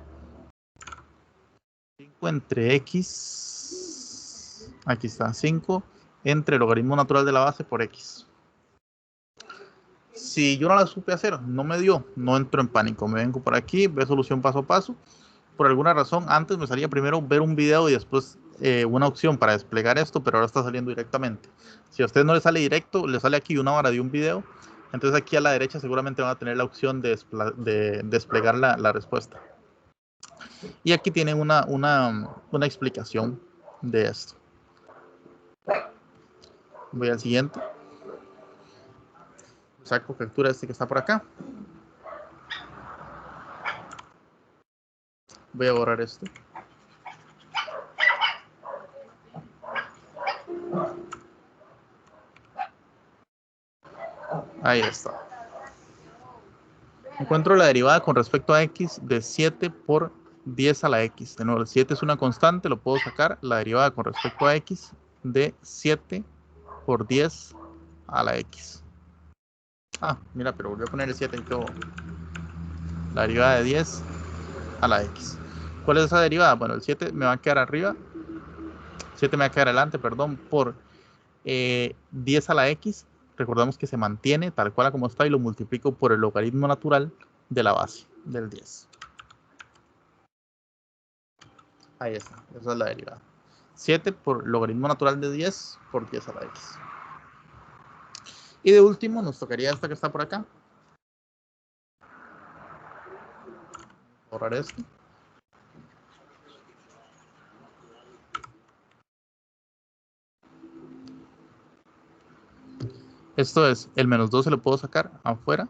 5 entre x, aquí está, 5 entre el logaritmo natural de la base por x. Si yo no la supe hacer, no me dio, no entro en pánico, me vengo por aquí, veo solución paso a paso. Por alguna razón, antes me salía primero ver un video y después una opción para desplegar esto, pero ahora está saliendo directamente. Si a usted no le sale directo, le sale aquí una hora de un video, entonces aquí a la derecha seguramente van a tener la opción de desplegar la respuesta. Y aquí tienen una explicación de esto. Voy al siguiente. Saco captura este que está por acá. Voy a borrar esto. Ahí está. Encuentro la derivada con respecto a x de 7 por 10 a la x. De nuevo, el 7 es una constante, lo puedo sacar. La derivada con respecto a x de 7 por 10 a la x. Ah, mira, pero volví a poner el 7 en todo. La derivada de 10 a la x. ¿Cuál es esa derivada? Bueno, el 7 me va a quedar arriba. 7 me va a quedar adelante, perdón, por 10 a la x. Recordamos que se mantiene tal cual como está y lo multiplico por el logaritmo natural de la base del 10. Ahí está, esa es la derivada. 7 por logaritmo natural de 10 por 10 a la x. Y de último nos tocaría esta que está por acá. Borrar esto. Esto es, el menos 2 se lo puedo sacar afuera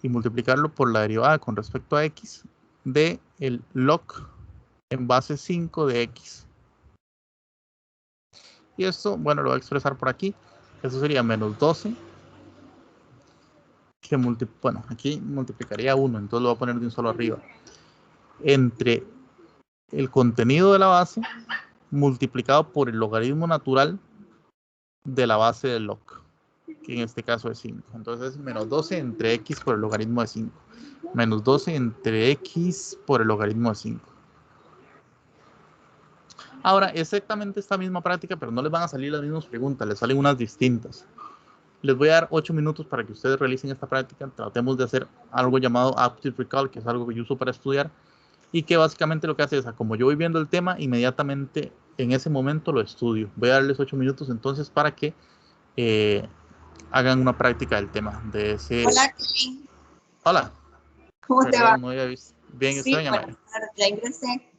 y multiplicarlo por la derivada con respecto a x de el log en base 5 de x. Y esto, bueno, lo voy a expresar por aquí. Eso sería menos 12. Que bueno, aquí multiplicaría 1, entonces lo voy a poner de un solo arriba. Entre el contenido de la base multiplicado por el logaritmo natural de la base del log, que en este caso es 5. Entonces es menos 12 entre x por el logaritmo de 5. Menos 12 entre x por el logaritmo de 5. Ahora, exactamente esta misma práctica, pero no les van a salir las mismas preguntas, les salen unas distintas. Les voy a dar 8 minutos para que ustedes realicen esta práctica. Tratemos de hacer algo llamado Active Recall, que es algo que yo uso para estudiar y que básicamente lo que hace es, como yo voy viendo el tema, inmediatamente en ese momento lo estudio. Voy a darles 8 minutos entonces para que hagan una práctica del tema de ese... Hola, Kevin. Hola. ¿Cómo te va? Perdón, no había visto. Bien, Sí, ¿usted, doña María? bueno, ya ingresé.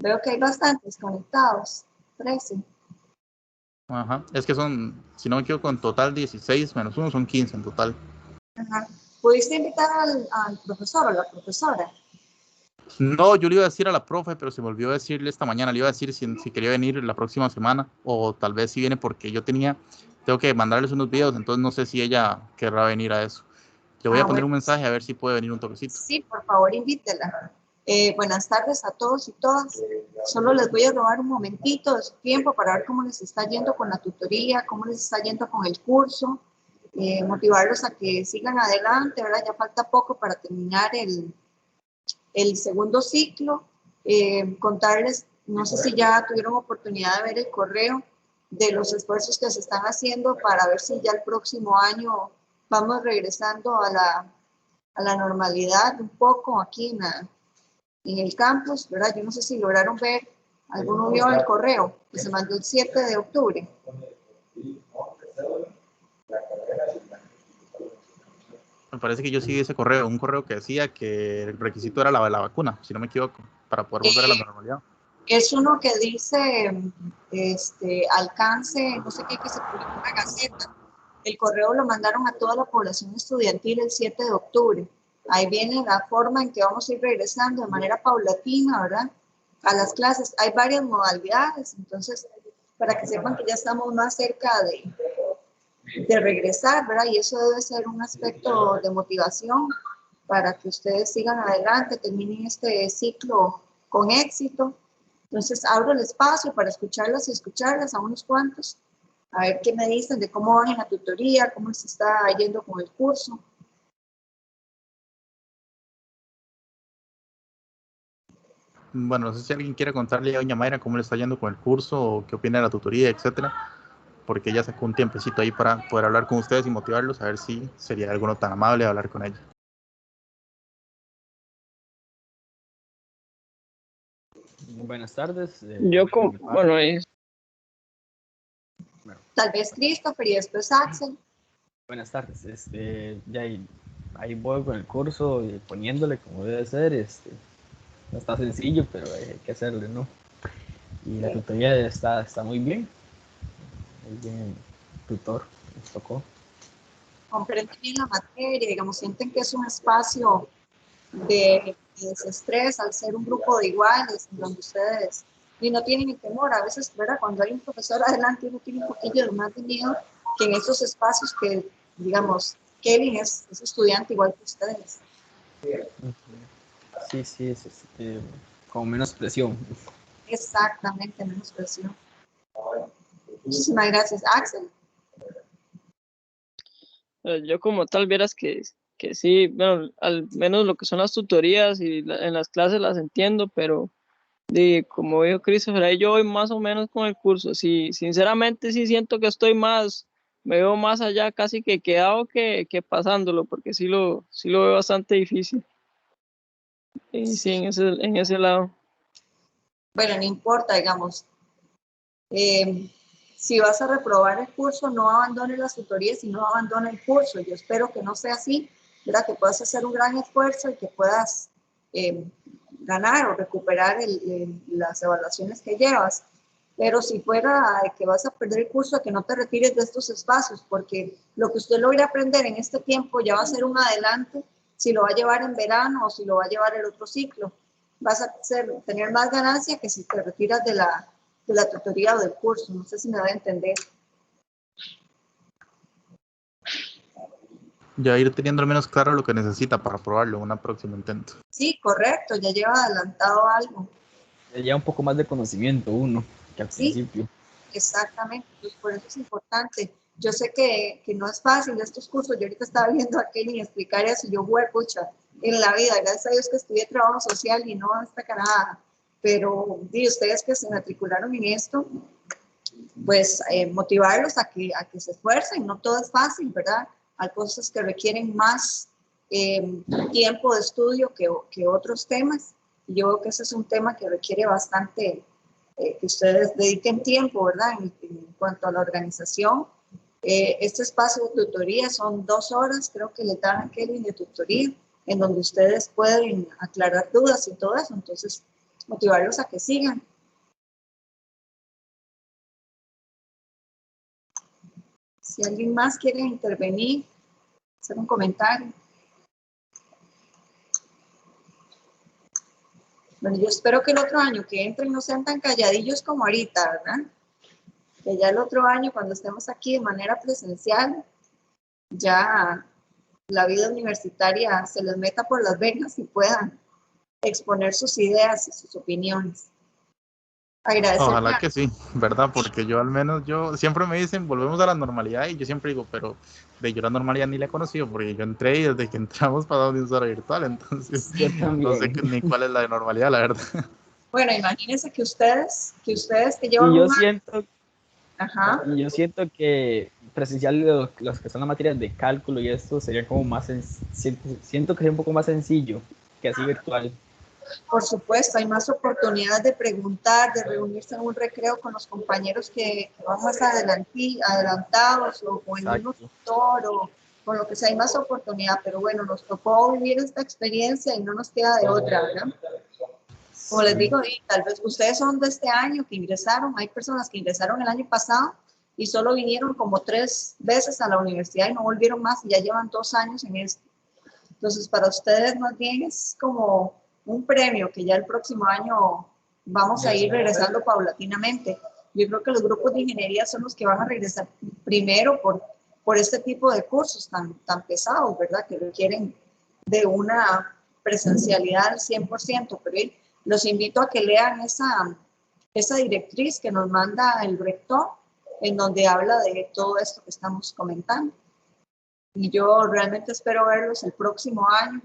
Veo que hay bastantes conectados. 13. Ajá. Es que son, si no me equivoco, en total 16 menos 1 son 15 en total. Ajá. ¿Pudiste invitar al profesor o la profesora? No, yo le iba a decir a la profe, pero se me olvidó decirle esta mañana. Le iba a decir si quería venir la próxima semana o tal vez si viene porque tengo que mandarles unos videos, entonces no sé si ella querrá venir a eso. Le voy a poner Bueno, un mensaje a ver si puede venir un toquecito. sí, por favor, invítela. Buenas tardes a todos y todas. Solo les voy a robar un momentito de su tiempo para ver cómo les está yendo con la tutoría, cómo les está yendo con el curso, motivarlos a que sigan adelante, ¿verdad? Ya falta poco para terminar el segundo ciclo. Contarles, no sé si ya tuvieron oportunidad de ver el correo de los esfuerzos que se están haciendo para ver si ya el próximo año vamos regresando a la normalidad un poco aquí en el campus, ¿verdad? Yo no sé si lograron ver, alguno vio el correo que se mandó el 7 de octubre. Me parece que yo sí vi ese correo, un correo que decía que el requisito era la vacuna, si no me equivoco, para poder volver a la normalidad. Es uno que dice alcance, no sé qué, que se publicó en la Gaceta. El correo lo mandaron a toda la población estudiantil el 7 de octubre. Ahí viene la forma en que vamos a ir regresando de manera paulatina, ¿verdad? A las clases. Hay varias modalidades, entonces, para que sepan que ya estamos más cerca de regresar, ¿verdad? Y eso debe ser un aspecto de motivación para que ustedes sigan adelante, terminen este ciclo con éxito. Entonces, abro el espacio para escucharlas y escucharlas a unos cuantos, a ver qué me dicen de cómo van en la tutoría, cómo se está yendo con el curso. Bueno, no sé si alguien quiere contarle a doña Mayra cómo le está yendo con el curso o qué opina de la tutoría, etcétera, porque ella sacó un tiempecito ahí para poder hablar con ustedes y motivarlos, a ver si sería alguno tan amable de hablar con ella. Buenas tardes. Tal vez Christopher y después Axel. Buenas tardes. Ya ahí voy con el curso y poniéndole como debe ser. No está sencillo, pero hay que hacerle, ¿no? Y la tutoría está muy bien. Muy bien, tutor, nos tocó. Comprenden bien la materia, digamos, sienten que es un espacio de desestrés al ser un grupo de iguales, donde ustedes y no tienen el temor. A veces, ¿verdad? Cuando hay un profesor adelante, uno tiene un poquillo de más de miedo que en esos espacios que, digamos, Kevin es estudiante igual que ustedes. Sí, es con menos presión. Exactamente, menos presión. Muchísimas gracias, Axel. Yo como tal vieras que sí, bueno, al menos lo que son las tutorías y en las clases las entiendo, pero como dijo Christopher, ahí yo voy más o menos con el curso. Sí, sinceramente sí siento que estoy me veo más allá casi que quedado que pasándolo, porque sí lo veo bastante difícil. Y sí, en ese lado. Bueno, no importa, digamos. Si vas a reprobar el curso, no abandones las tutorías y no abandones el curso. Yo espero que no sea así, ¿verdad? Que puedas hacer un gran esfuerzo y que puedas ganar o recuperar las evaluaciones que llevas. Pero si fuera que vas a perder el curso, que no te retires de estos espacios, porque lo que usted logre aprender en este tiempo ya va a ser un adelante si lo va a llevar en verano o si lo va a llevar el otro ciclo. Vas a tener más ganancia que si te retiras de la tutoría o del curso. No sé si me va a entender. Ya ir teniendo al menos claro lo que necesita para probarlo en un próximo intento. Sí, correcto, ya lleva adelantado algo. Ya un poco más de conocimiento uno que al Sí, principio. exactamente, pues por eso es importante. Yo sé que no es fácil estos cursos. Yo ahorita estaba viendo a Kenny explicar eso y yo, pucha, en la vida, gracias a Dios que estudié trabajo social y no esta carajada. Pero ustedes que se matricularon en esto, pues motivarlos a que se esfuercen. No todo es fácil, ¿verdad? Hay cosas que requieren más tiempo de estudio que otros temas. Y yo creo que ese es un tema que requiere bastante que ustedes dediquen tiempo, ¿verdad? En cuanto a la organización. Este espacio de tutoría son 2 horas, creo que le dan a Kelly de tutoría, en donde ustedes pueden aclarar dudas y todo eso. Entonces, motivarlos a que sigan. Si alguien más quiere intervenir, hacer un comentario. Bueno, yo espero que el otro año que entren no sean tan calladillos como ahorita, ¿verdad? Que ya el otro año, cuando estemos aquí de manera presencial, ya la vida universitaria se les meta por las venas y puedan exponer sus ideas y sus opiniones. Ojalá que sí, ¿verdad? Porque yo al menos, siempre me dicen, volvemos a la normalidad, y yo siempre digo, pero yo la normalidad ni la he conocido, porque yo entré y desde que entramos pasamos de un usuario virtual, entonces no sé ni cuál es la normalidad, la verdad. Bueno, imagínense que ustedes que llevan Y yo un año. siento, Ajá. y yo siento que presencial los que son las materias de cálculo y esto sería como más siento que sería un poco más sencillo que así virtual. Por supuesto, hay más oportunidades de preguntar, de reunirse en un recreo con los compañeros que van más adelantados o con el mismo tutor o con lo que sea, hay más oportunidad, pero bueno, nos tocó vivir esta experiencia y no nos queda de otra, ¿verdad? Como les digo, y tal vez ustedes son de este año que ingresaron, hay personas que ingresaron el año pasado y solo vinieron como 3 veces a la universidad y no volvieron más y ya llevan 2 años en esto. Entonces, para ustedes más bien es como un premio que ya el próximo año vamos a ir regresando paulatinamente. Yo creo que los grupos de ingeniería son los que van a regresar primero por este tipo de cursos tan pesados, ¿verdad? Que requieren de una presencialidad al 100%, pero los invito a que lean esa directriz que nos manda el rector, en donde habla de todo esto que estamos comentando. Y yo realmente espero verlos el próximo año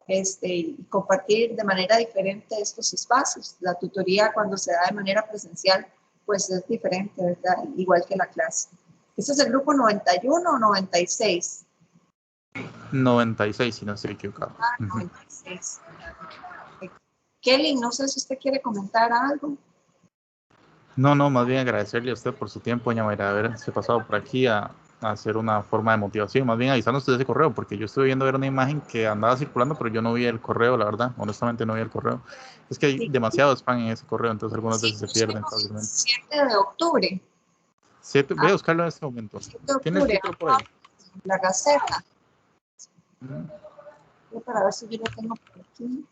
y compartir de manera diferente estos espacios. La tutoría cuando se da de manera presencial pues es diferente, ¿verdad? Igual que la clase. ¿Este es el grupo 91 o 96? 96, si no estoy equivocado. 96. Kelly, no sé si usted quiere comentar algo. No, más bien agradecerle a usted por su tiempo, doña Mayra, de haberse pasado por aquí a hacer una forma de motivación, más bien avisando usted ese correo, porque yo estuve viendo ver una imagen que andaba circulando, pero yo no vi el correo, la verdad, honestamente no vi el correo. Es que hay demasiado spam en ese correo, entonces algunas veces se pierden fácilmente. 7 de octubre. Voy a buscarlo en este momento. 7 de octubre. ¿Tiene el título por ahí? La Gaceta. Para ver si yo lo tengo por aquí.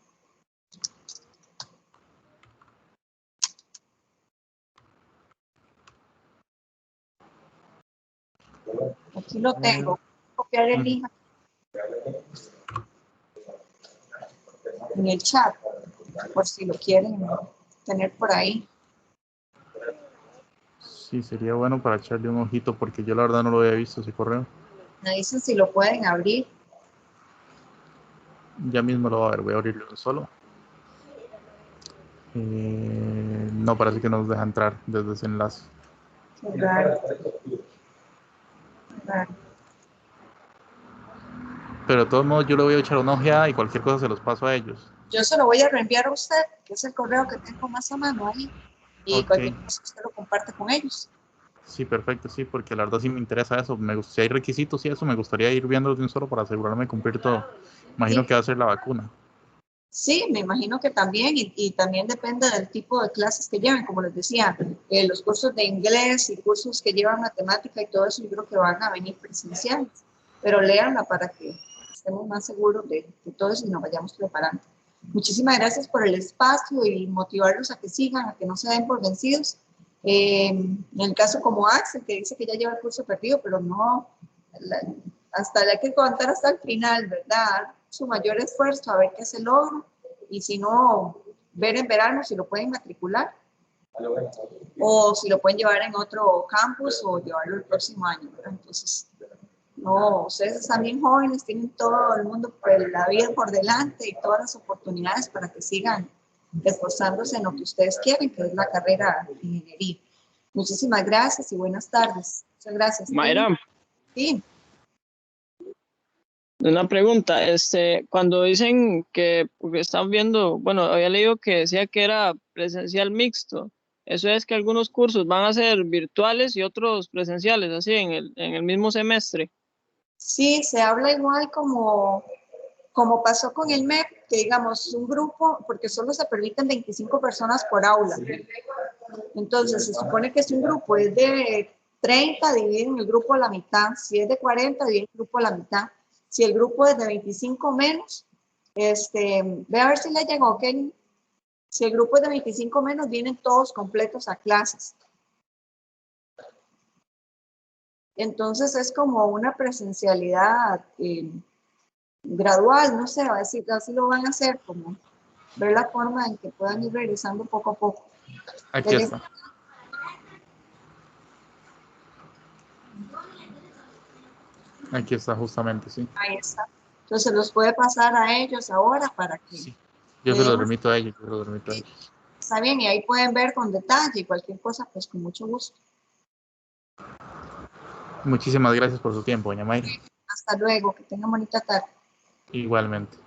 Aquí lo tengo. Copiar el link en el chat, por si lo quieren tener por ahí. Sí, sería bueno para echarle un ojito, porque yo la verdad no lo había visto ese correo. Me dicen si lo pueden abrir. Ya mismo lo voy a ver, voy a abrirlo solo. No, parece que nos deja entrar desde ese enlace. Qué raro. Pero de todos modos yo le voy a echar una ojeada y cualquier cosa se los paso a ellos. Yo se lo voy a reenviar a usted, que es el correo que tengo más a mano ahí. Y cualquier cosa usted lo comparte con ellos. Sí, perfecto, sí, porque la verdad sí me interesa eso. Si hay requisitos y eso, me gustaría ir viendo de un solo para asegurarme de cumplir todo. Imagino que va a ser la vacuna. Sí, me imagino que también, y también depende del tipo de clases que lleven, como les decía, los cursos de inglés y cursos que llevan matemática y todo eso, yo creo que van a venir presenciales, pero léanla para que estemos más seguros de todo eso y nos vayamos preparando. Muchísimas gracias por el espacio y motivarlos a que sigan, a que no se den por vencidos. En el caso como Axel, que dice que ya lleva el curso perdido, pero no, hasta le hay que contar hasta el final, ¿verdad? Su mayor esfuerzo a ver qué se logra y si no, ver en verano si lo pueden matricular o si lo pueden llevar en otro campus o llevarlo el próximo año, ¿verdad? Entonces, no, ustedes están bien jóvenes, tienen todo el mundo, pues, la vida por delante y todas las oportunidades para que sigan esforzándose en lo que ustedes quieren, que es la carrera de ingeniería. Muchísimas gracias y buenas tardes. Muchas gracias. Mayra, Sí. una pregunta, cuando dicen que, porque están viendo, bueno, había leído que decía que era presencial mixto, eso es que algunos cursos van a ser virtuales y otros presenciales, así en el mismo semestre. Sí, se habla igual como pasó con el MEP, que digamos un grupo, porque solo se permiten 25 personas por aula. Entonces, se supone que si un grupo es de 30, dividen el grupo a la mitad. Si es de 40, dividen el grupo a la mitad. Si el grupo es de 25 menos, ve a ver si le llegó, ¿ok? Si el grupo es de 25 menos, vienen todos completos a clases. Entonces, es como una presencialidad gradual, no sé, así lo van a hacer, como ver la forma en que puedan ir regresando poco a poco. Aquí está. Aquí está justamente, sí. Ahí está. Entonces los puede pasar a ellos ahora para que Sí. Yo le se lo den. remito a ellos, yo se lo remito a ellos. Está bien, y ahí pueden ver con detalle y cualquier cosa, pues con mucho gusto. Muchísimas gracias por su tiempo, doña Mayra. Hasta luego, que tengan bonita tarde. Igualmente.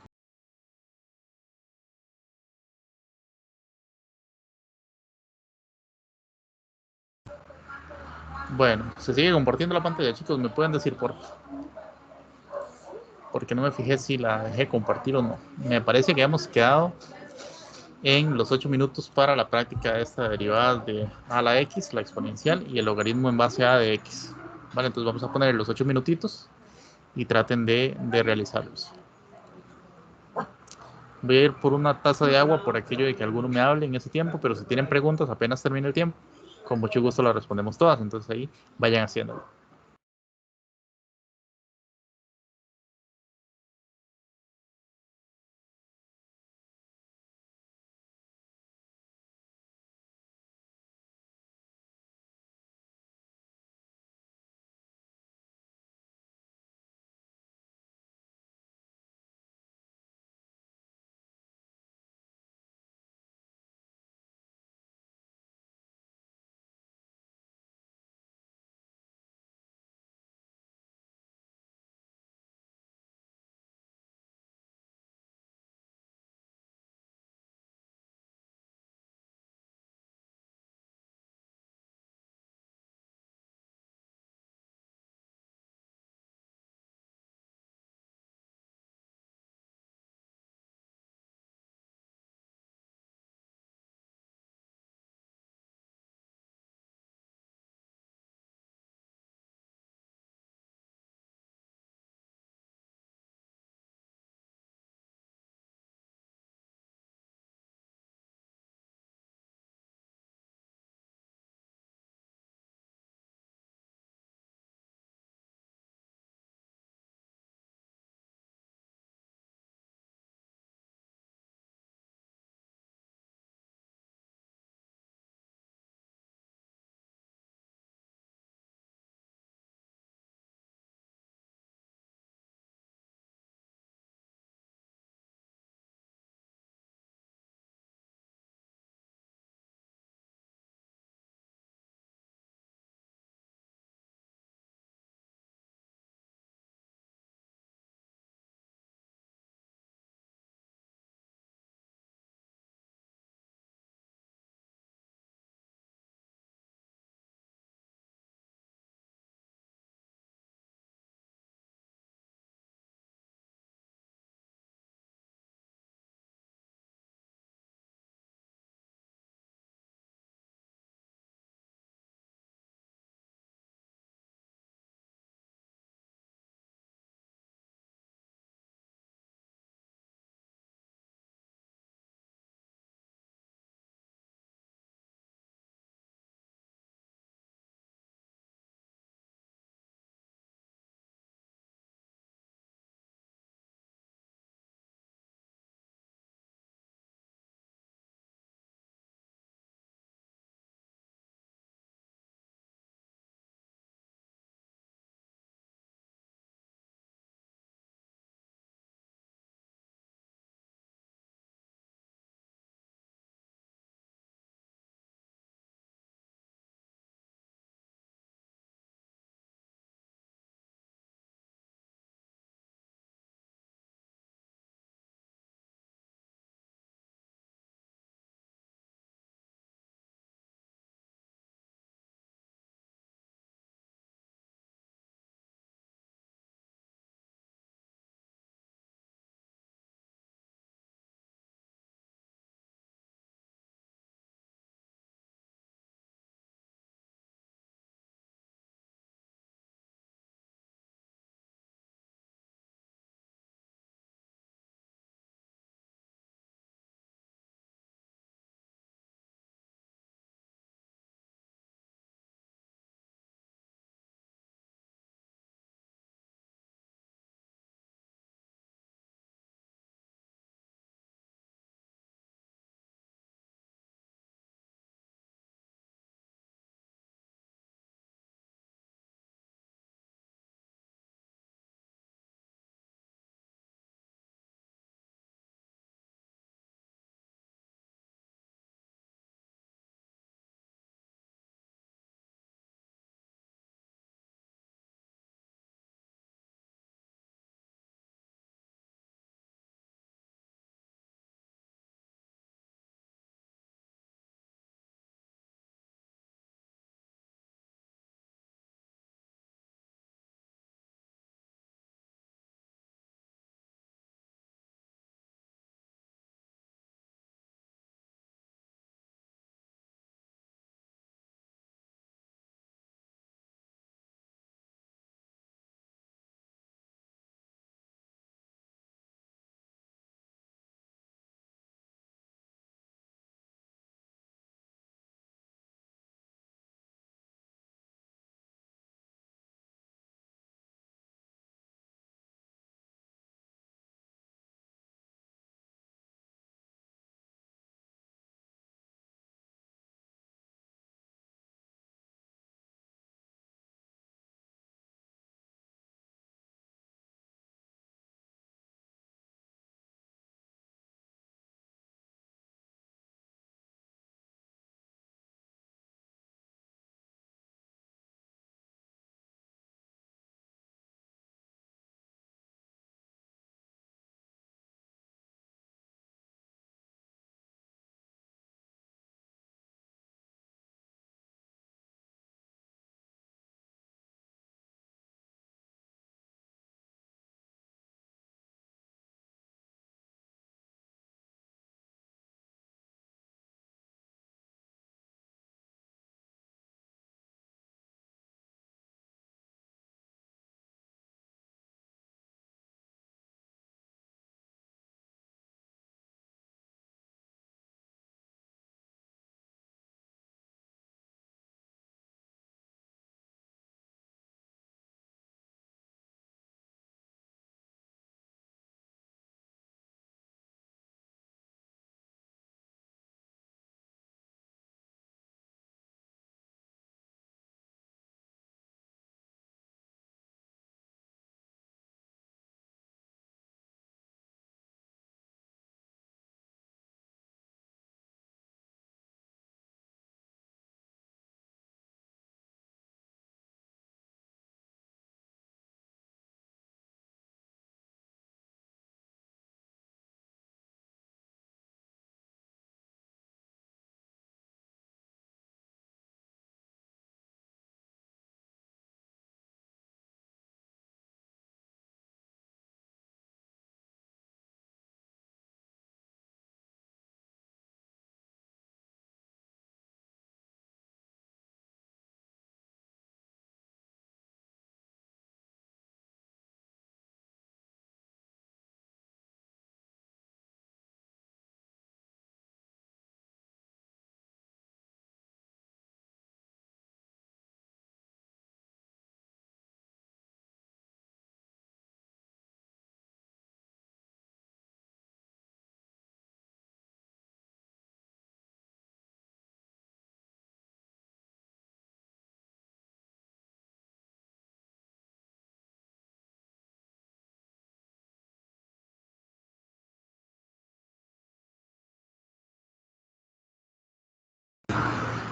Bueno, se sigue compartiendo la pantalla, chicos. ¿Me pueden decir por qué? Porque no me fijé si la dejé compartir o no. Me parece que hemos quedado en los 8 minutos para la práctica de esta derivada de a la x, la exponencial, y el logaritmo en base a de x. Vale, entonces vamos a poner los 8 minutitos y traten de realizarlos. Voy a ir por una taza de agua por aquello de que alguno me hable en ese tiempo, pero si tienen preguntas apenas termine el tiempo, con mucho gusto las respondemos todas. Entonces ahí vayan haciéndolo.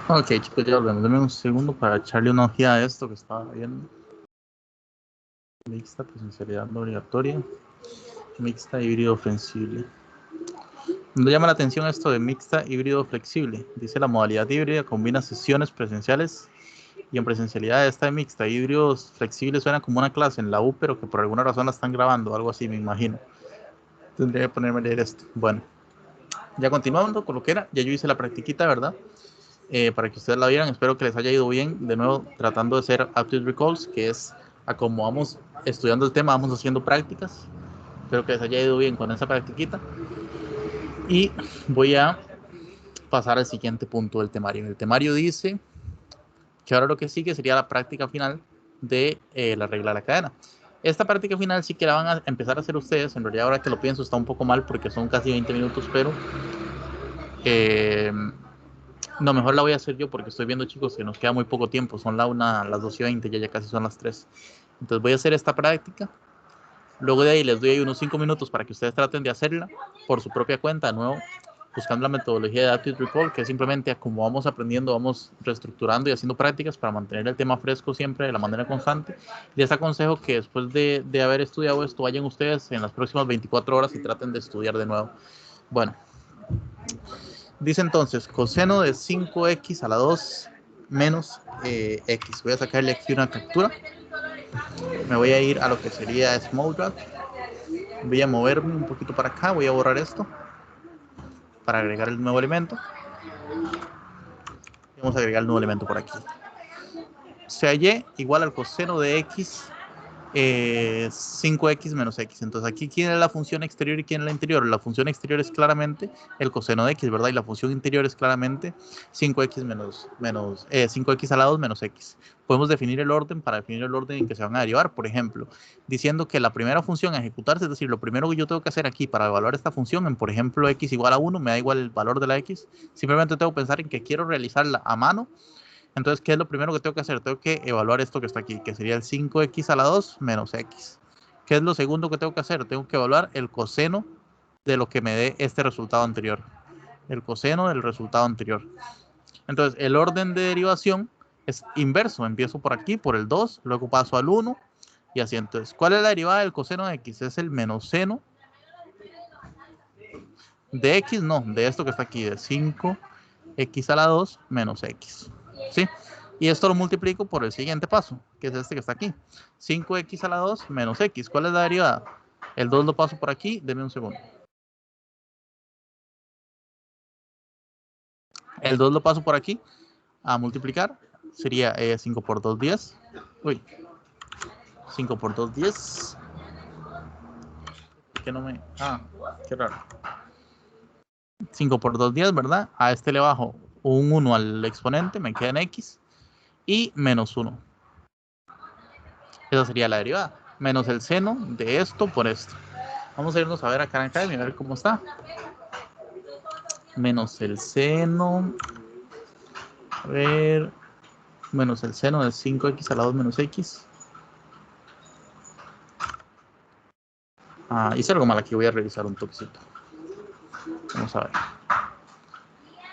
Ok, chicos, ya volvemos. Dame un segundo para echarle una ojeada a esto que estaba viendo. Mixta, presencialidad no obligatoria. Mixta, híbrido, flexible. Me llama la atención esto de mixta, híbrido, flexible. Dice la modalidad híbrida combina sesiones presenciales y en presencialidad esta de mixta, híbridos, flexible suena como una clase en la U, pero que por alguna razón la están grabando, algo así, me imagino. Tendría que ponerme a leer esto. Bueno, ya continuando con lo que era, ya yo hice la practiquita, ¿verdad? Para que ustedes la vieran, espero que les haya ido bien. De nuevo, tratando de hacer Aptitude Recalls, que es a como vamos estudiando el tema, vamos haciendo prácticas. Espero que les haya ido bien con esa practiquita. Y voy a pasar al siguiente punto del temario. El temario dice que ahora lo que sigue sería la práctica final de la regla de la cadena. Esta práctica final sí que la van a empezar a hacer ustedes. En realidad, ahora que lo pienso, está un poco mal porque son casi 20 minutos, pero no, mejor la voy a hacer yo porque estoy viendo, chicos, que nos queda muy poco tiempo. Son las 2:20, ya casi son las 3. Entonces voy a hacer esta práctica. Luego de ahí les doy ahí unos 5 minutos para que ustedes traten de hacerla por su propia cuenta, de nuevo, buscando la metodología de Aptitude Recall, que es simplemente como vamos aprendiendo, vamos reestructurando y haciendo prácticas para mantener el tema fresco siempre de la manera constante. Les aconsejo que después de haber estudiado esto, vayan ustedes en las próximas 24 horas y traten de estudiar de nuevo. Bueno, dice entonces, coseno de 5x a la 2 menos x. Voy a sacarle aquí una captura. Me voy a ir a lo que sería Small Graph. Voy a moverme un poquito para acá. Voy a borrar esto para agregar el nuevo elemento. Vamos a agregar el nuevo elemento por aquí. Sea y igual al coseno de x 5x menos x. Entonces aquí, ¿quién es la función exterior y quién es la interior? La función exterior es claramente el coseno de x, ¿verdad? Y la función interior es claramente 5x 5x a la 2 menos x. Podemos definir el orden para definir el orden en que se van a derivar, por ejemplo, diciendo que la primera función a ejecutarse, es decir, lo primero que yo tengo que hacer aquí para evaluar esta función, en por ejemplo x igual a 1, me da igual el valor de la x, simplemente tengo que pensar en que quiero realizarla a mano. Entonces, ¿qué es lo primero que tengo que hacer? Tengo que evaluar esto que está aquí, que sería el 5x a la 2 menos x. ¿Qué es lo segundo que tengo que hacer? Tengo que evaluar el coseno de lo que me dé este resultado anterior. El coseno del resultado anterior. Entonces, el orden de derivación es inverso. Empiezo por aquí, por el 2, luego paso al 1 y así. Entonces, ¿cuál es la derivada del coseno de x? Es el menos seno de x, no, de esto que está aquí, de 5x a la 2 menos x. ¿Sí? Y esto lo multiplico por el siguiente paso, que es este que está aquí. 5x a la 2 menos x. ¿Cuál es la derivada? El 2 lo paso por aquí, denme un segundo. El 2 lo paso por aquí a multiplicar. Sería 5 por 2, 10. Uy. 5 por 2, 10. ¿Por qué no me...? Ah, qué raro. 5 por 2, 10, ¿verdad? A este le bajo un 1 al exponente, me queda en x. Y menos 1. Esa sería la derivada. Menos el seno de esto por esto. Vamos a irnos a ver acá en Academy, a ver cómo está. Menos el seno. A ver. Menos el seno de 5x a la 2 menos x. Hice algo mal aquí, voy a revisar un toquecito. Vamos a ver.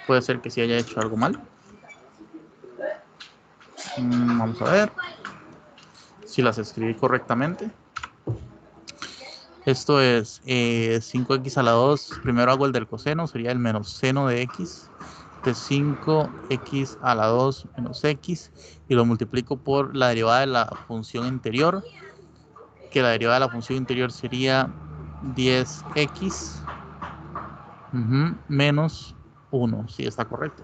Puede ser que sí haya hecho algo mal. Vamos a ver si las escribí correctamente. Esto es 5x a la 2. Primero hago el del coseno, sería el menos seno de x. De 5x a la 2 menos x. Y lo multiplico por la derivada de la función interior. Que la derivada de la función interior sería 10x menos 1. Sí, está correcto.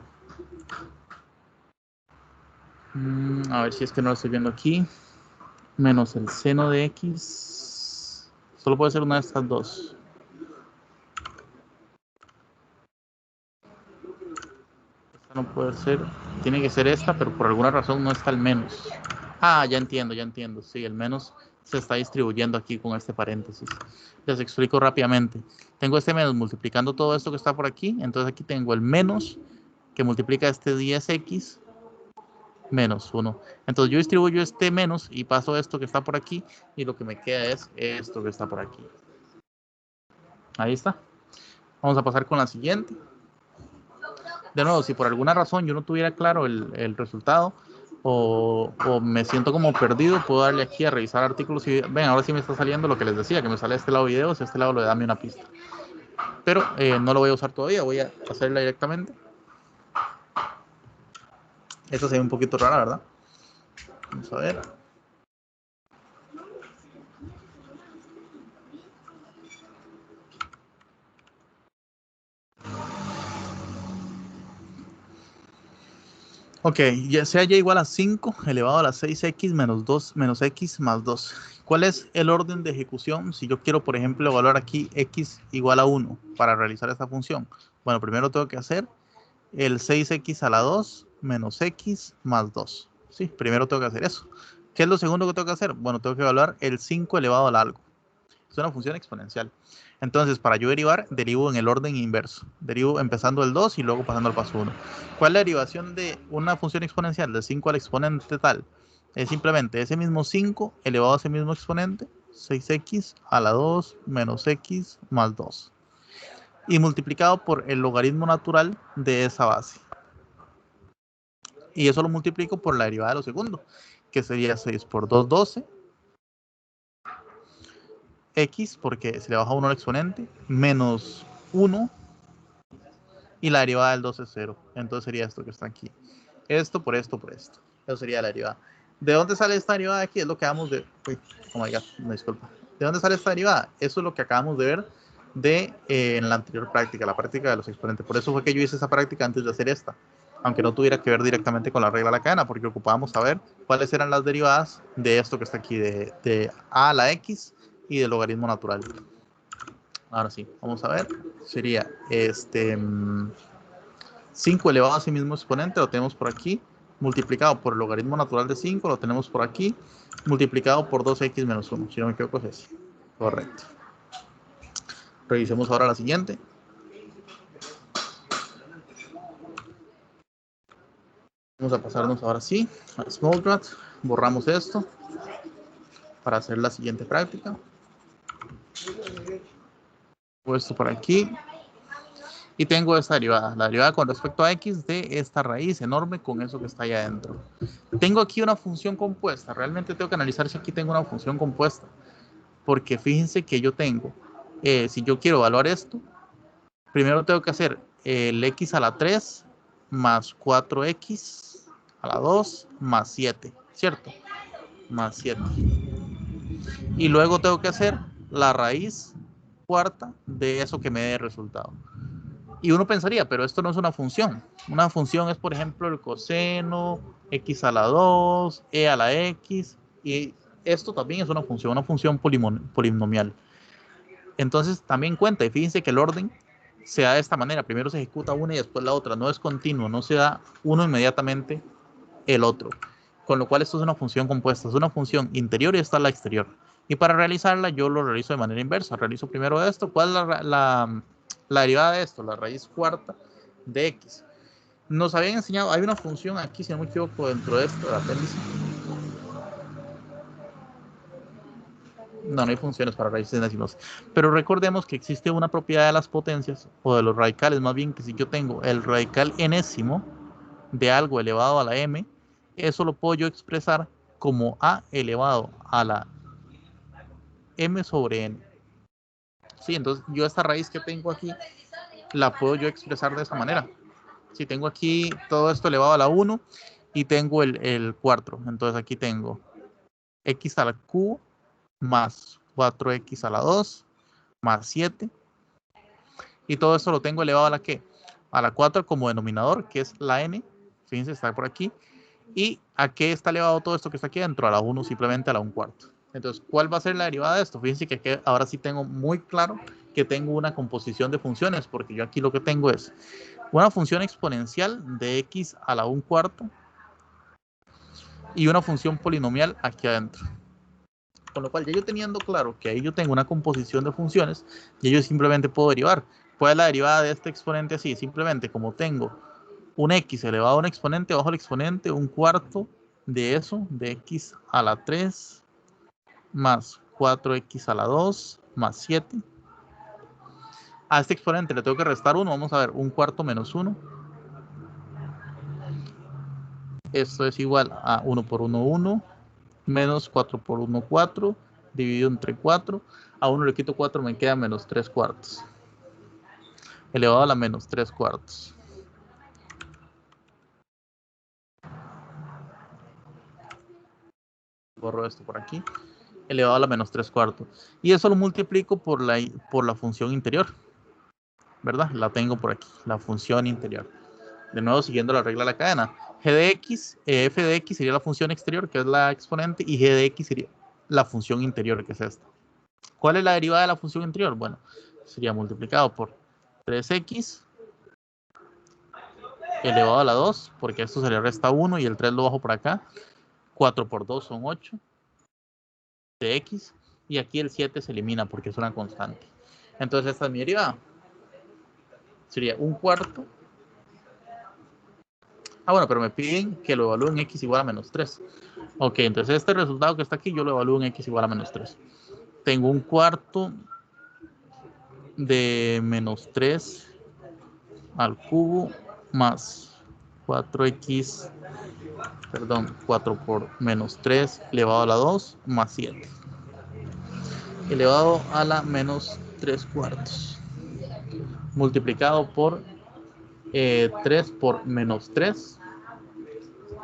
A ver si es que no lo estoy viendo aquí. Menos el seno de x. Solo puede ser una de estas dos. Esta no puede ser. Tiene que ser esta, pero por alguna razón no está el menos. Ya entiendo, ya entiendo. Sí, el menos se está distribuyendo aquí con este paréntesis. Les explico rápidamente. Tengo este menos multiplicando todo esto que está por aquí. Entonces aquí tengo el menos que multiplica este 10x menos 1. Entonces yo distribuyo este menos y paso esto que está por aquí y lo que me queda es esto que está por aquí. Ahí está. Vamos a pasar con la siguiente. De nuevo, si por alguna razón yo no tuviera claro el resultado o me siento como perdido, puedo darle aquí a revisar artículos y ven, ahora sí me está saliendo lo que les decía, que me sale este lado videos, este lado lo de dame una pista. Pero no lo voy a usar todavía, voy a hacerla directamente. Esta se ve un poquito rara, ¿verdad? Vamos a ver. Ok, ya sea y igual a 5 elevado a la 6x menos 2 menos x más 2. ¿Cuál es el orden de ejecución si yo quiero, por ejemplo, evaluar aquí x igual a 1 para realizar esta función? Bueno, primero tengo que hacer el 6x a la 2 menos x más 2. Sí, primero tengo que hacer eso. ¿Qué es lo segundo que tengo que hacer? Bueno, tengo que evaluar el 5 elevado a algo. Es una función exponencial. Entonces, para yo derivar, derivo en el orden inverso. Derivo empezando el 2 y luego pasando al paso 1. ¿Cuál es la derivación de una función exponencial de 5 al exponente tal? Es simplemente ese mismo 5 elevado a ese mismo exponente, 6x a la 2 menos x más 2. Y multiplicado por el logaritmo natural de esa base. Y eso lo multiplico por la derivada de lo segundo, que sería 6 por 2, 12. X, porque se le baja 1 al exponente, menos 1, y la derivada del 2 es 0. Entonces sería esto que está aquí. Esto por esto por esto. Eso sería la derivada. ¿De dónde sale esta derivada aquí? Es lo que acabamos de... Uy, oh my god, me disculpa. ¿De dónde sale esta derivada? Eso es lo que acabamos de ver en la anterior práctica, la práctica de los exponentes. Por eso fue que yo hice esa práctica antes de hacer esta. Aunque no tuviera que ver directamente con la regla de la cadena, porque ocupábamos saber cuáles eran las derivadas de esto que está aquí, de a a la x y del logaritmo natural. Ahora sí, vamos a ver. Sería 5 elevado a sí mismo exponente, lo tenemos por aquí, multiplicado por el logaritmo natural de 5, lo tenemos por aquí, multiplicado por 2x menos 1. Si no me equivoco es ese. Correcto. Revisemos ahora la siguiente. Vamos a pasarnos ahora sí a Smallgrad. Borramos esto para hacer la siguiente práctica. Puesto por aquí. Y tengo esta derivada, la derivada con respecto a x de esta raíz enorme con eso que está allá adentro. Tengo aquí una función compuesta. Realmente tengo que analizar si aquí tengo una función compuesta. Porque fíjense que yo tengo, si yo quiero evaluar esto, primero tengo que hacer el x a la 3 más 4x a la 2 más 7, ¿cierto? Más 7. Y luego tengo que hacer la raíz cuarta de eso que me dé el resultado. Y uno pensaría, pero esto no es una función. Una función es, por ejemplo, el coseno, x a la 2, e a la x, y esto también es una función polinomial. Entonces, también cuenta, y fíjense que el orden se da de esta manera. Primero se ejecuta una y después la otra. No es continuo, no se da uno inmediatamente el otro. Con lo cual, esto es una función compuesta. Es una función interior y esta es la exterior. Y para realizarla, yo lo realizo de manera inversa. Realizo primero esto. ¿Cuál es la derivada de esto? La raíz cuarta de x. Nos habían enseñado, hay una función aquí, si no me equivoco, dentro de esto, del apéndice. No hay funciones para raíces decimales. Pero recordemos que existe una propiedad de las potencias, o de los radicales, más bien, que si yo tengo el radical enésimo de algo elevado a la m, eso lo puedo yo expresar como a elevado a la m sobre n. Sí, entonces yo esta raíz que tengo aquí la puedo yo expresar de esa manera. Si tengo aquí todo esto elevado a la 1 y tengo el cuarto, entonces aquí tengo x a la cubo más 4x a la 2 más 7, y todo esto lo tengo elevado a la ¿qué? A la 4 como denominador, que es la n, fíjense, está por aquí. ¿Y a qué está elevado todo esto que está aquí dentro? A la 1, simplemente a la 1/4. Entonces, ¿cuál va a ser la derivada de esto? Fíjense que ahora sí tengo muy claro que tengo una composición de funciones, porque yo aquí lo que tengo es una función exponencial de x a la 1/4 y una función polinomial aquí adentro. Con lo cual, ya yo teniendo claro que ahí yo tengo una composición de funciones, y yo simplemente puedo derivar. ¿Cuál es la derivada de este exponente así? Simplemente como tengo un x elevado a un exponente bajo el exponente, 1/4 de eso, de x a la 3 más 4x a la 2 más 7. A este exponente le tengo que restar 1. Vamos a ver, 1/4 menos 1. Esto es igual a 1 por 1, 1, menos 4 por 1, 4, dividido entre 4. A 1 le quito 4, me queda menos 3 cuartos. Elevado a la menos 3 cuartos. Borro esto por aquí. Elevado a la menos 3 cuartos. Y eso lo multiplico por la función interior. ¿Verdad? La tengo por aquí, la función interior. De nuevo, siguiendo la regla de la cadena. G de x, f de x sería la función exterior, que es la exponente, y g de x sería la función interior, que es esta. ¿Cuál es la derivada de la función interior? Bueno, sería multiplicado por 3x elevado a la 2, porque esto se le resta 1 y el 3 lo bajo por acá. 4 por 2 son 8 de x, y aquí el 7 se elimina porque es una constante. Entonces esta es mi derivada. Sería 1/4. Ah, bueno, pero me piden que lo evalúe en x igual a menos 3. Ok, entonces este resultado que está aquí yo lo evalúo en x igual a menos 3. Tengo 1/4 de menos 3 al cubo más 4x, perdón, 4 por menos 3 elevado a la 2 más 7. Elevado a la menos 3 cuartos. Multiplicado por 3 por menos 3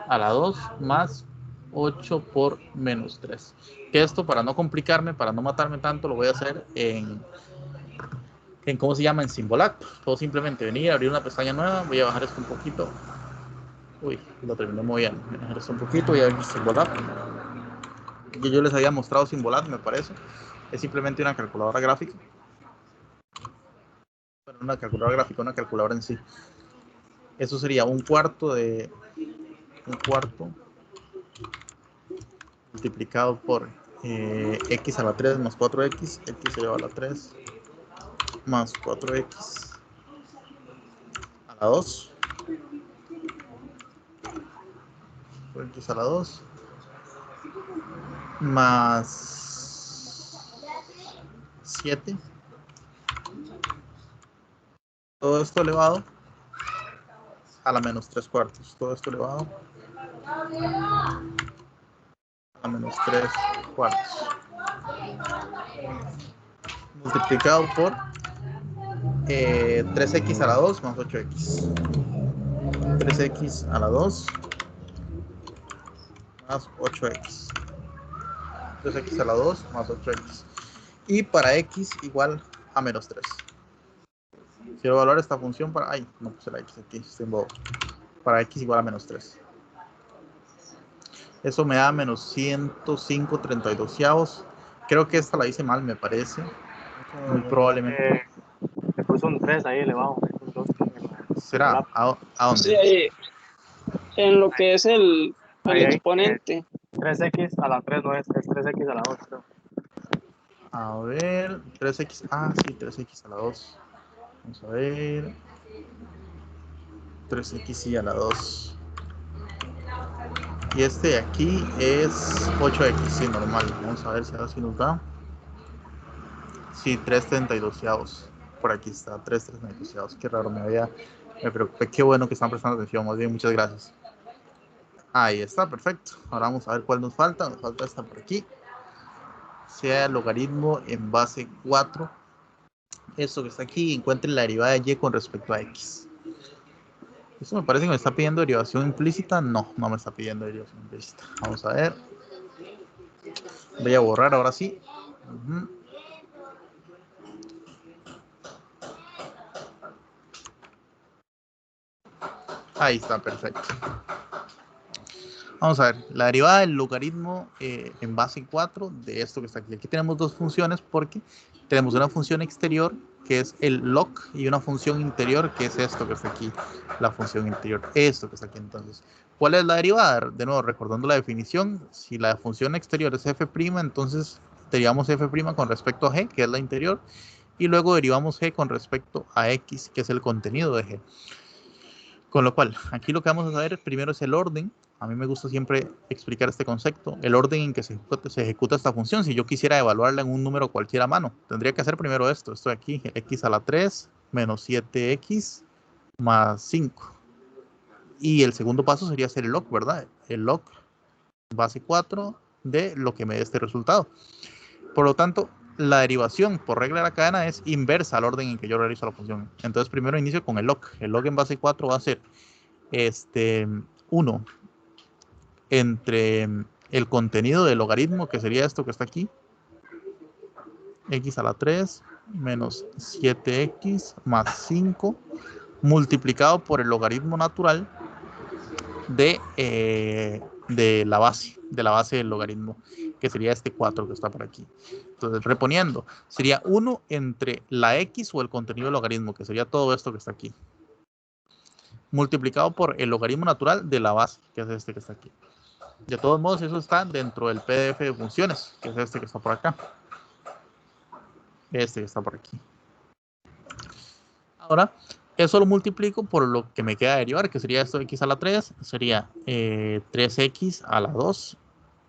a la 2 más 8 por menos 3. Que esto, para no complicarme, para no matarme tanto, lo voy a hacer en ¿cómo se llama? En Symbolab. Puedo simplemente venir, abrir una pestaña nueva, voy a bajar esto un poquito. Uy, lo terminé moviendo. Voy a bajar esto un poquito, voy a abrir Symbolab. Yo les había mostrado Symbolab, me parece. Es simplemente una calculadora gráfica. Bueno, una calculadora gráfica, una calculadora en sí. Eso sería 1/4 de 1/4 multiplicado por x a la 3 más 4x, x elevado a la 3 más 4x a la 2, por x a la 2, más 7. Todo esto elevado a la menos 3 cuartos. Todo esto elevado a menos 3 cuartos. Multiplicado por 3x a la 2 más 8x. 3x a la 2 más 8x. 3x a la 2 más 8x. Y para x igual a menos 3. Quiero evaluar esta función para... Ay, no puse la x aquí, estoy en bobo. Para x igual a menos 3. Eso me da menos 105/32. Creo que esta la hice mal, me parece. Muy probablemente. Le puso un 3 ahí elevado. ¿Será? ¿A dónde? Sí, ahí, en lo que es el Ahí, exponente. 3x a la 3 no es 3x a la 2, creo. A ver, 3x. Ah, sí, 3x a la 2. Vamos a ver. 3x y a la 2. Y este de aquí es 8x, sí, normal. Vamos a ver si ahora sí nos da. Sí, 3/32. Por aquí está, 3/32. Qué raro, me preocupé. Qué bueno que están prestando atención. Muy bien, muchas gracias. Ahí está, perfecto. Ahora vamos a ver cuál nos falta. Nos falta esta por aquí. Sea el logaritmo en base 4. Esto que está aquí, encuentren la derivada de y con respecto a x. Esto me parece que me está pidiendo derivación implícita. No, no me está pidiendo derivación implícita. Vamos a ver. Voy a borrar ahora sí. Ahí está, perfecto. Vamos a ver, la derivada del logaritmo en base 4 de esto que está aquí. Aquí tenemos dos funciones porque tenemos una función exterior que es el log y una función interior que es esto que está aquí, la función interior, esto que está aquí. Entonces, ¿cuál es la derivada? De nuevo, recordando la definición, si la función exterior es f', entonces derivamos f' con respecto a g, que es la interior, y luego derivamos g con respecto a x, que es el contenido de g. Con lo cual, aquí lo que vamos a saber primero es el orden. A mí me gusta siempre explicar este concepto, el orden en que se ejecuta esta función. Si yo quisiera evaluarla en un número cualquiera a mano, tendría que hacer primero esto de aquí, x a la 3 menos 7x más 5. Y el segundo paso sería hacer el log, ¿verdad? El log base 4 de lo que me dé este resultado. Por lo tanto, la derivación por regla de la cadena es inversa al orden en que yo realizo la función. Entonces, primero inicio con el log. El log en base 4 va a ser 1 entre el contenido del logaritmo, que sería esto que está aquí, x a la 3 menos 7x más 5, multiplicado por el logaritmo natural de la base del logaritmo, que sería este 4 que está por aquí. Entonces, reponiendo, sería 1 entre la x o el contenido del logaritmo, que sería todo esto que está aquí, multiplicado por el logaritmo natural de la base, que es este que está aquí. De todos modos, eso está dentro del PDF de funciones, que es este que está por acá. Este que está por aquí. Ahora, eso lo multiplico por lo que me queda de derivar, que sería esto de x a la 3, sería 3x a la 2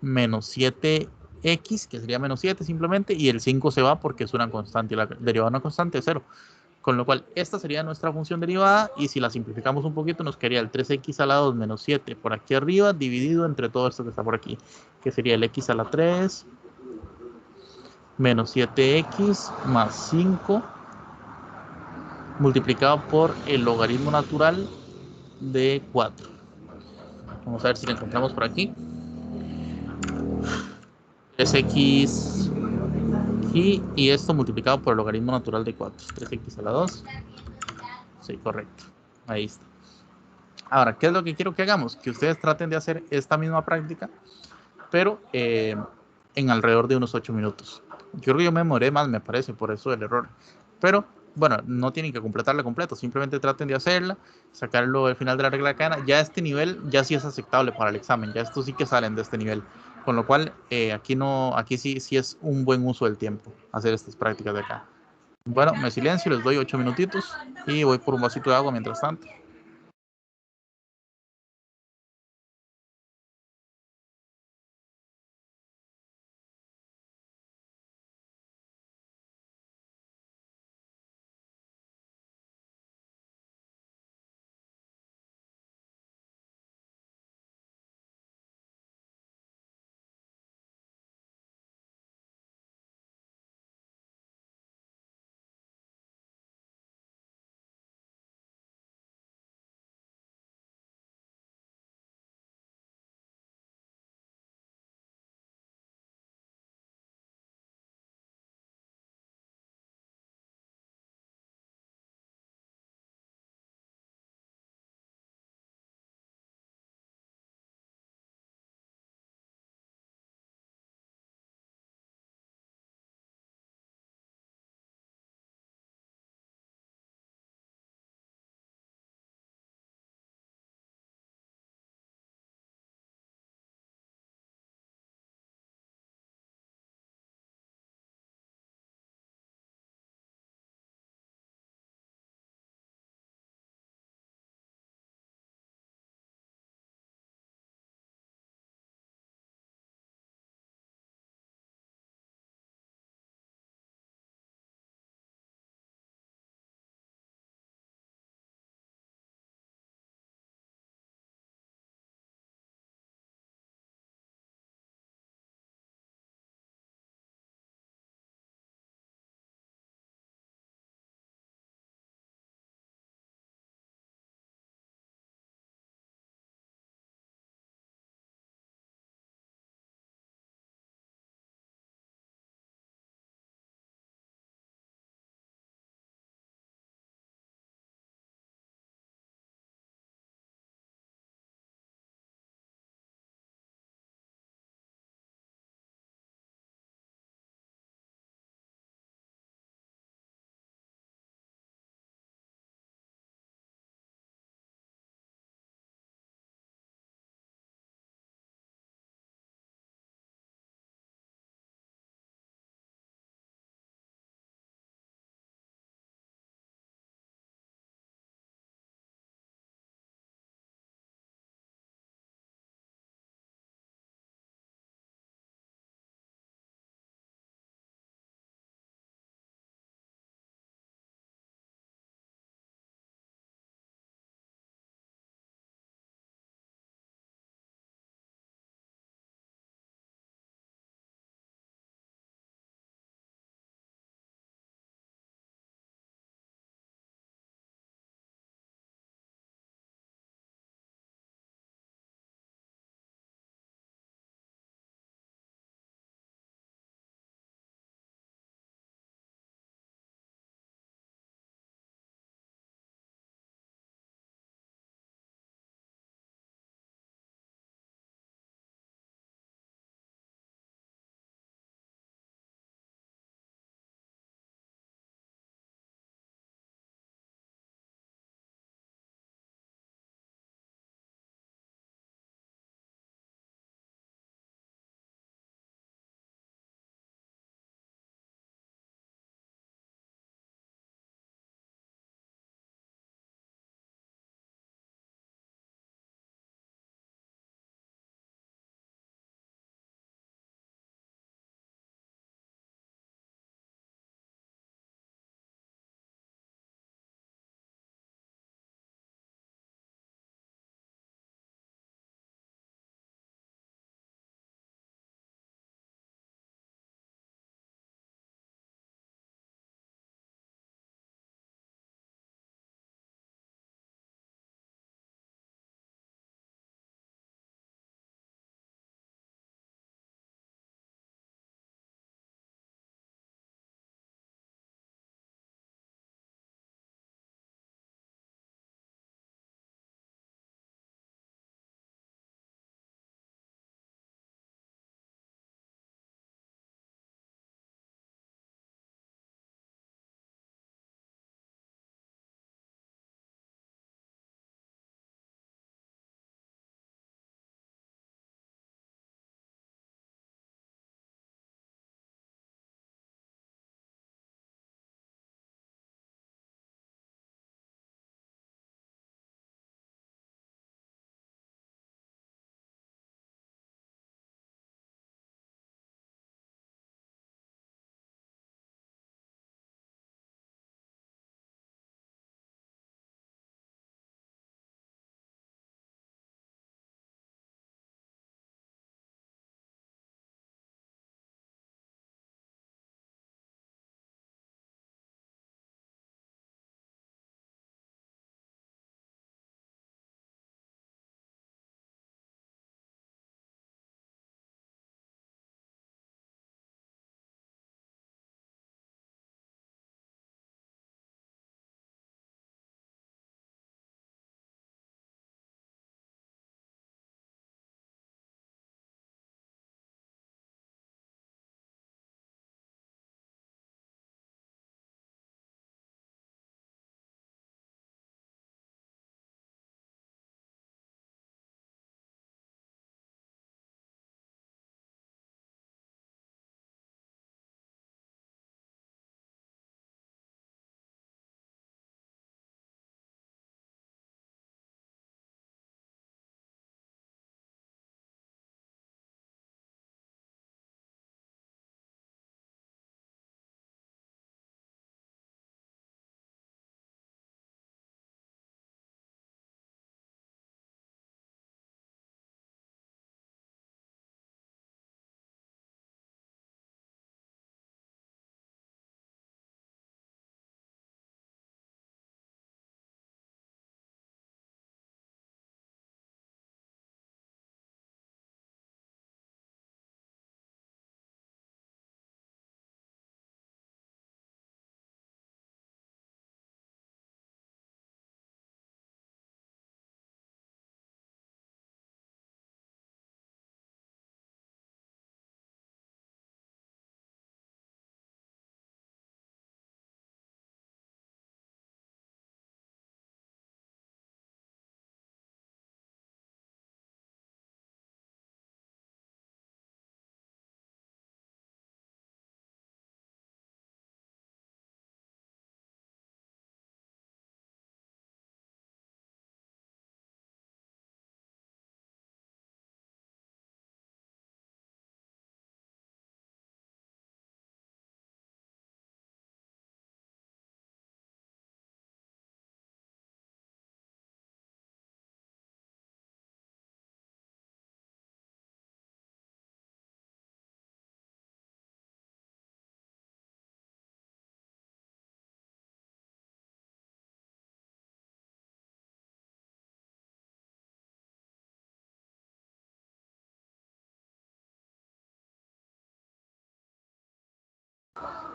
menos 7x, que sería menos 7 simplemente, y el 5 se va porque es una constante, y la derivada de una constante es 0. Con lo cual, esta sería nuestra función derivada, y si la simplificamos un poquito, nos quedaría el 3x a la 2 menos 7 por aquí arriba, dividido entre todo esto que está por aquí, que sería el x a la 3 menos 7x más 5 multiplicado por el logaritmo natural de 4. Vamos a ver si lo encontramos por aquí. 3x y esto multiplicado por el logaritmo natural de 4. 3x a la 2. Sí, correcto. Ahí está. Ahora, ¿qué es lo que quiero que hagamos? Que ustedes traten de hacer esta misma práctica, pero en alrededor de unos 8 minutos. Yo creo que yo me demoré más, me parece, por eso el error. Pero, bueno, no tienen que completarla completa, simplemente traten de hacerla, sacarlo al final de la regla de cadena. Ya este nivel ya sí es aceptable para el examen, ya estos sí que salen de este nivel. Con lo cual, aquí sí es un buen uso del tiempo hacer estas prácticas de acá. Bueno, me silencio, les doy 8 minutitos y voy por un vasito de agua mientras tanto.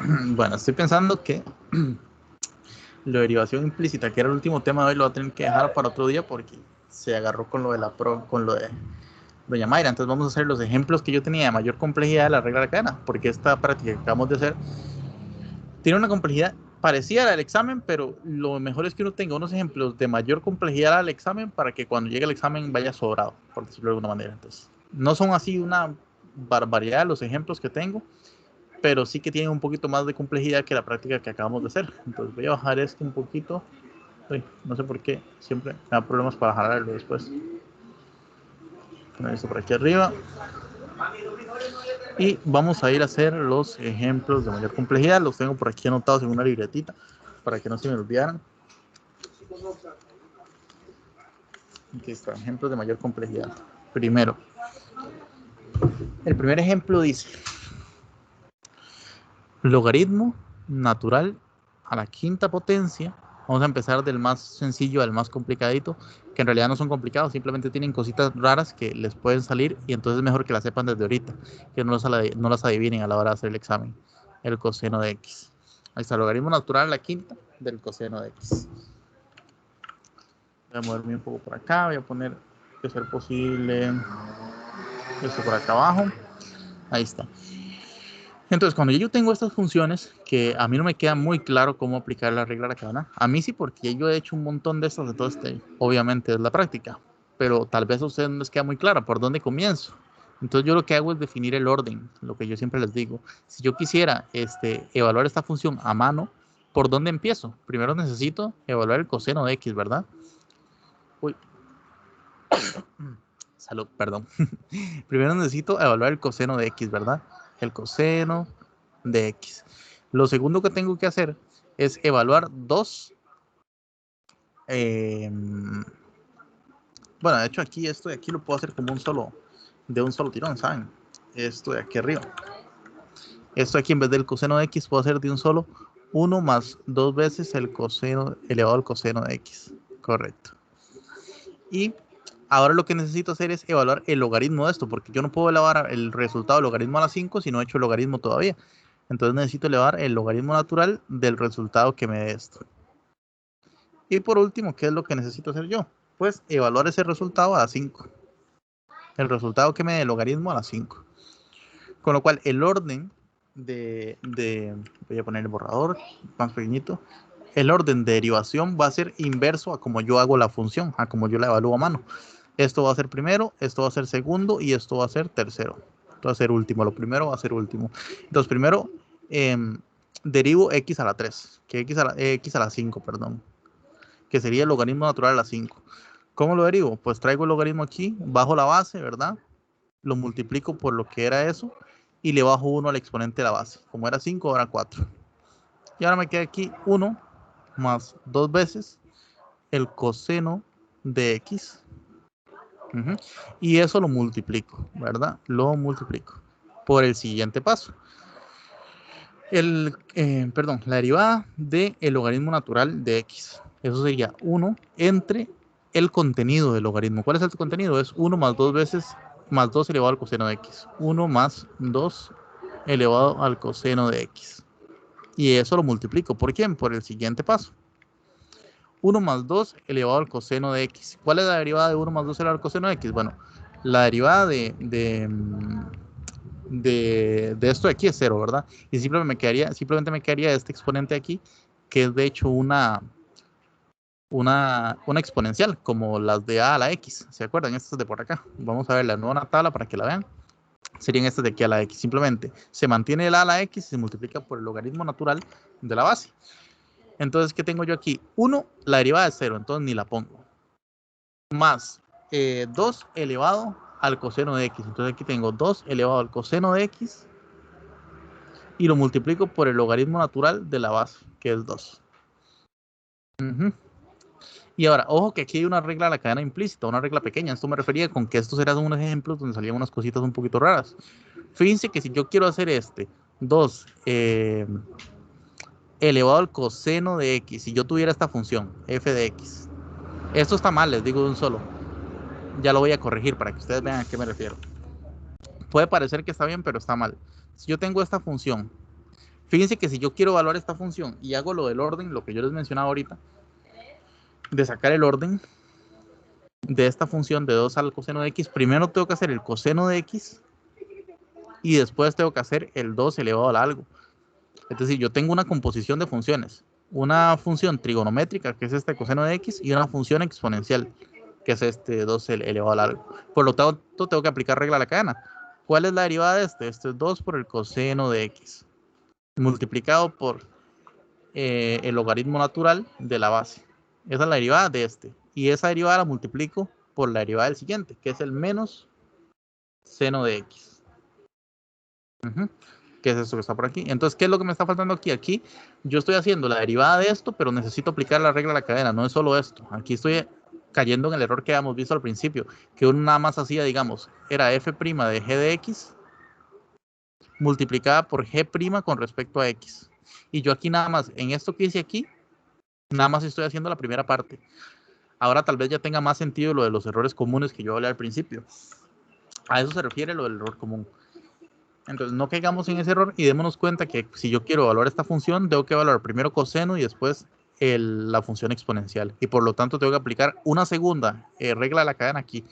Bueno, estoy pensando que la derivación implícita, que era el último tema de hoy, lo voy a tener que dejar para otro día porque se agarró con lo de con lo de doña Mayra. Entonces vamos a hacer los ejemplos que yo tenía de mayor complejidad de la regla de la cadena, porque esta práctica que acabamos de hacer tiene una complejidad parecida a la del examen, pero lo mejor es que uno tenga unos ejemplos de mayor complejidad al examen para que cuando llegue el examen vaya sobrado, por decirlo de alguna manera. Entonces, no son así una barbaridad los ejemplos que tengo, pero sí que tienen un poquito más de complejidad que la práctica que acabamos de hacer. Entonces voy a bajar esto un poquito. Uy, no sé por qué, siempre me da problemas para jalarlo después. Poner esto por aquí arriba. Y vamos a ir a hacer los ejemplos de mayor complejidad. Los tengo por aquí anotados en una libretita para que no se me olvidaran. Aquí está, ejemplos de mayor complejidad. Primero, el primer ejemplo dice logaritmo natural a la quinta potencia. Vamos a empezar del más sencillo al más complicadito, que en realidad no son complicados, simplemente tienen cositas raras que les pueden salir y entonces es mejor que las sepan desde ahorita, que no las adivinen a la hora de hacer el examen. El coseno de x. Ahí está, logaritmo natural a la quinta del coseno de x. Voy a moverme un poco por acá, voy a poner, de ser posible, esto por acá abajo. Ahí está. Entonces, cuando yo tengo estas funciones, que a mí no me queda muy claro cómo aplicar la regla de la cadena, a mí sí, porque yo he hecho un montón de estas, entonces obviamente es la práctica, pero tal vez a ustedes no les queda muy claro por dónde comienzo. Entonces yo lo que hago es definir el orden, lo que yo siempre les digo. Si yo quisiera evaluar esta función a mano, ¿por dónde empiezo? Primero necesito evaluar el coseno de x, ¿verdad? Uy. Salud, perdón. Primero necesito evaluar el coseno de x, ¿verdad? El coseno de x. Lo segundo que tengo que hacer es evaluar dos. Bueno, de hecho aquí esto de aquí lo puedo hacer como de un solo tirón, ¿saben? Esto de aquí arriba. Esto aquí en vez del coseno de x puedo hacer de un solo 1 más 2 veces el coseno elevado al coseno de x. Correcto. Y ahora lo que necesito hacer es evaluar el logaritmo de esto, porque yo no puedo elevar el resultado del logaritmo a la 5 si no he hecho el logaritmo todavía. Entonces necesito elevar el logaritmo natural del resultado que me dé esto. Y por último, ¿qué es lo que necesito hacer yo? Pues evaluar ese resultado a la 5. El resultado que me dé el logaritmo a la 5. Con lo cual el orden voy a poner el borrador más pequeñito. El orden de derivación va a ser inverso a como yo hago la función, a como yo la evalúo a mano. Esto va a ser primero, esto va a ser segundo y esto va a ser tercero. Esto va a ser último, lo primero va a ser último. Entonces primero derivo x a la 3, que x a la 5, perdón, que sería el logaritmo natural a la 5. ¿Cómo lo derivo? Pues traigo el logaritmo aquí, bajo la base, ¿verdad? Lo multiplico por lo que era eso y le bajo 1 al exponente de la base. Como era 5, ahora 4. Y ahora me queda aquí 1 más 2 veces el coseno de x. Y eso lo multiplico, ¿verdad? Lo multiplico por el siguiente paso. La derivada del logaritmo natural de x. Eso sería 1 entre el contenido del logaritmo. ¿Cuál es el contenido? Es 1 más 2 veces más 2 elevado al coseno de x. 1 más 2 elevado al coseno de x. Y eso lo multiplico. ¿Por quién? Por el siguiente paso. 1 más 2 elevado al coseno de x. ¿Cuál es la derivada de 1 más 2 elevado al coseno de x? Bueno, la derivada de esto de aquí es 0, ¿verdad? Y simplemente me quedaría este exponente aquí, que es de hecho una exponencial, como las de a la x. ¿Se acuerdan? Estas de por acá. Vamos a ver la nueva tabla para que la vean. Serían estas de aquí a la x. Simplemente se mantiene el a la x y se multiplica por el logaritmo natural de la base. Entonces, ¿qué tengo yo aquí? 1, la derivada es 0, entonces ni la pongo. Más 2 elevado al coseno de x. Entonces aquí tengo 2 elevado al coseno de x y lo multiplico por el logaritmo natural de la base, que es 2. Y ahora, ojo que aquí hay una regla de la cadena implícita, una regla pequeña. Esto me refería con que estos eran unos ejemplos donde salían unas cositas un poquito raras. Fíjense que si yo quiero hacer 2 elevado al coseno de x, si yo tuviera esta función, f de x. Esto está mal, les digo de un solo. Ya lo voy a corregir para que ustedes vean a qué me refiero. Puede parecer que está bien, pero está mal. Si yo tengo esta función, Fíjense que si yo quiero evaluar esta función y hago lo del orden, lo que yo les mencionaba ahorita, de sacar el orden de esta función de 2 al coseno de x, primero tengo que hacer el coseno de x y después tengo que hacer el 2 elevado a algo. Es decir, yo tengo una composición de funciones. Una función trigonométrica, que es este coseno de x, y una función exponencial, que es este 2 elevado al algo. Por lo tanto, tengo que aplicar regla a la cadena. ¿Cuál es la derivada de este? Este es 2 por el coseno de x, multiplicado por el logaritmo natural de la base. Esa es la derivada de este. Y esa derivada la multiplico por la derivada del siguiente, que es el menos seno de x. ¿Qué es esto que está por aquí? Entonces, ¿qué es lo que me está faltando aquí? Aquí yo estoy haciendo la derivada de esto, pero necesito aplicar la regla a la cadena. No es solo esto. Aquí estoy cayendo en el error que habíamos visto al principio, que uno nada más hacía, digamos, era f' de g de x multiplicada por g' con respecto a x. Y yo aquí nada más, en esto que hice aquí, nada más estoy haciendo la primera parte. Ahora tal vez ya tenga más sentido lo de los errores comunes que yo hablé al principio. A eso se refiere lo del error común. Entonces no caigamos en ese error y démonos cuenta que si yo quiero evaluar esta función, tengo que evaluar primero coseno y después la función exponencial. Y por lo tanto tengo que aplicar una segunda regla de la cadena aquí.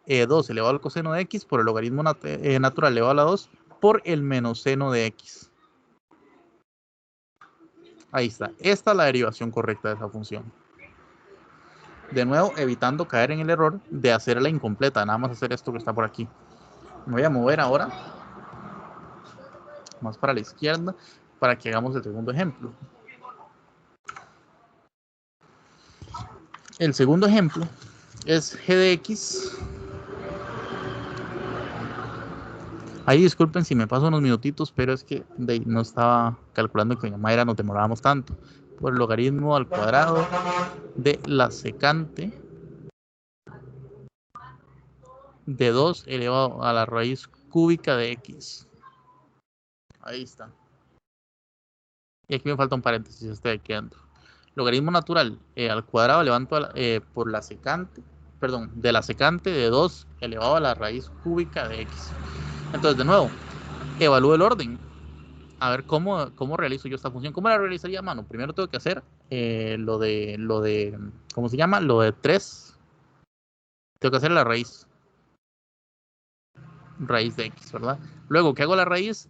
2 elevado al coseno de x por el logaritmo natural elevado a la 2 por el menos seno de x. Ahí está. Esta es la derivación correcta de esa función. De nuevo, evitando caer en el error de hacerla incompleta. Nada más hacer esto que está por aquí. Me voy a mover ahora más para la izquierda para que hagamos el segundo ejemplo. El segundo ejemplo es g de x. Ahí disculpen si me paso unos minutitos, pero es que no estaba calculando que en Mayra nos demorábamos tanto. Por el logaritmo al cuadrado de la secante de 2 elevado a la raíz cúbica de x. Ahí está. Y aquí me falta un paréntesis, estoy quedando. Logaritmo natural al cuadrado levanto por la secante, perdón, de la secante de 2 elevado a la raíz cúbica de x. Entonces, de nuevo, evalúo el orden. A ver cómo realizo yo esta función. ¿Cómo la realizaría a mano? Primero tengo que hacer lo de, ¿cómo se llama? Lo de 3. Tengo que hacer la raíz de x, ¿verdad? Luego, ¿qué hago la raíz?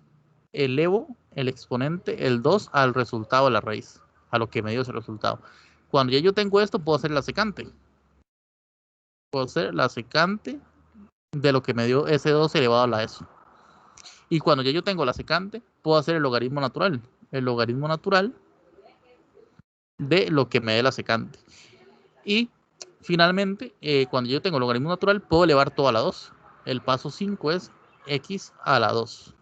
Elevo el exponente, el 2, al resultado de la raíz, a lo que me dio ese resultado. Cuando ya yo tengo esto, puedo hacer la secante. Puedo hacer la secante de lo que me dio ese 2 elevado a la eso. Y cuando ya yo tengo la secante, puedo hacer el logaritmo natural. El logaritmo natural de lo que me dé la secante. Y finalmente, cuando yo tengo el logaritmo natural, puedo elevar todo a la 2. El paso 5 es x a la 2.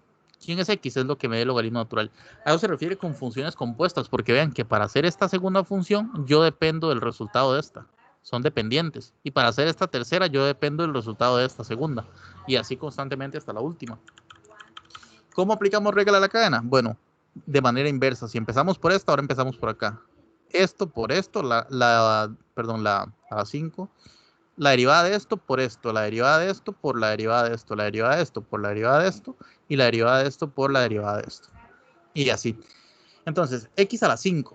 ¿Quién es x? Es lo que me dé el logaritmo natural. A eso se refiere con funciones compuestas, porque vean que para hacer esta segunda función, yo dependo del resultado de esta. Son dependientes. Y para hacer esta tercera, yo dependo del resultado de esta segunda. Y así constantemente hasta la última. ¿Cómo aplicamos regla a la cadena? Bueno, de manera inversa. Si empezamos por esta, ahora empezamos por acá. Esto por esto, perdón, la 5. La derivada de esto por esto, la derivada de esto por la derivada de esto, la derivada de esto por la derivada de esto, y la derivada de esto por la derivada de esto. Y así. Entonces, x a la 5.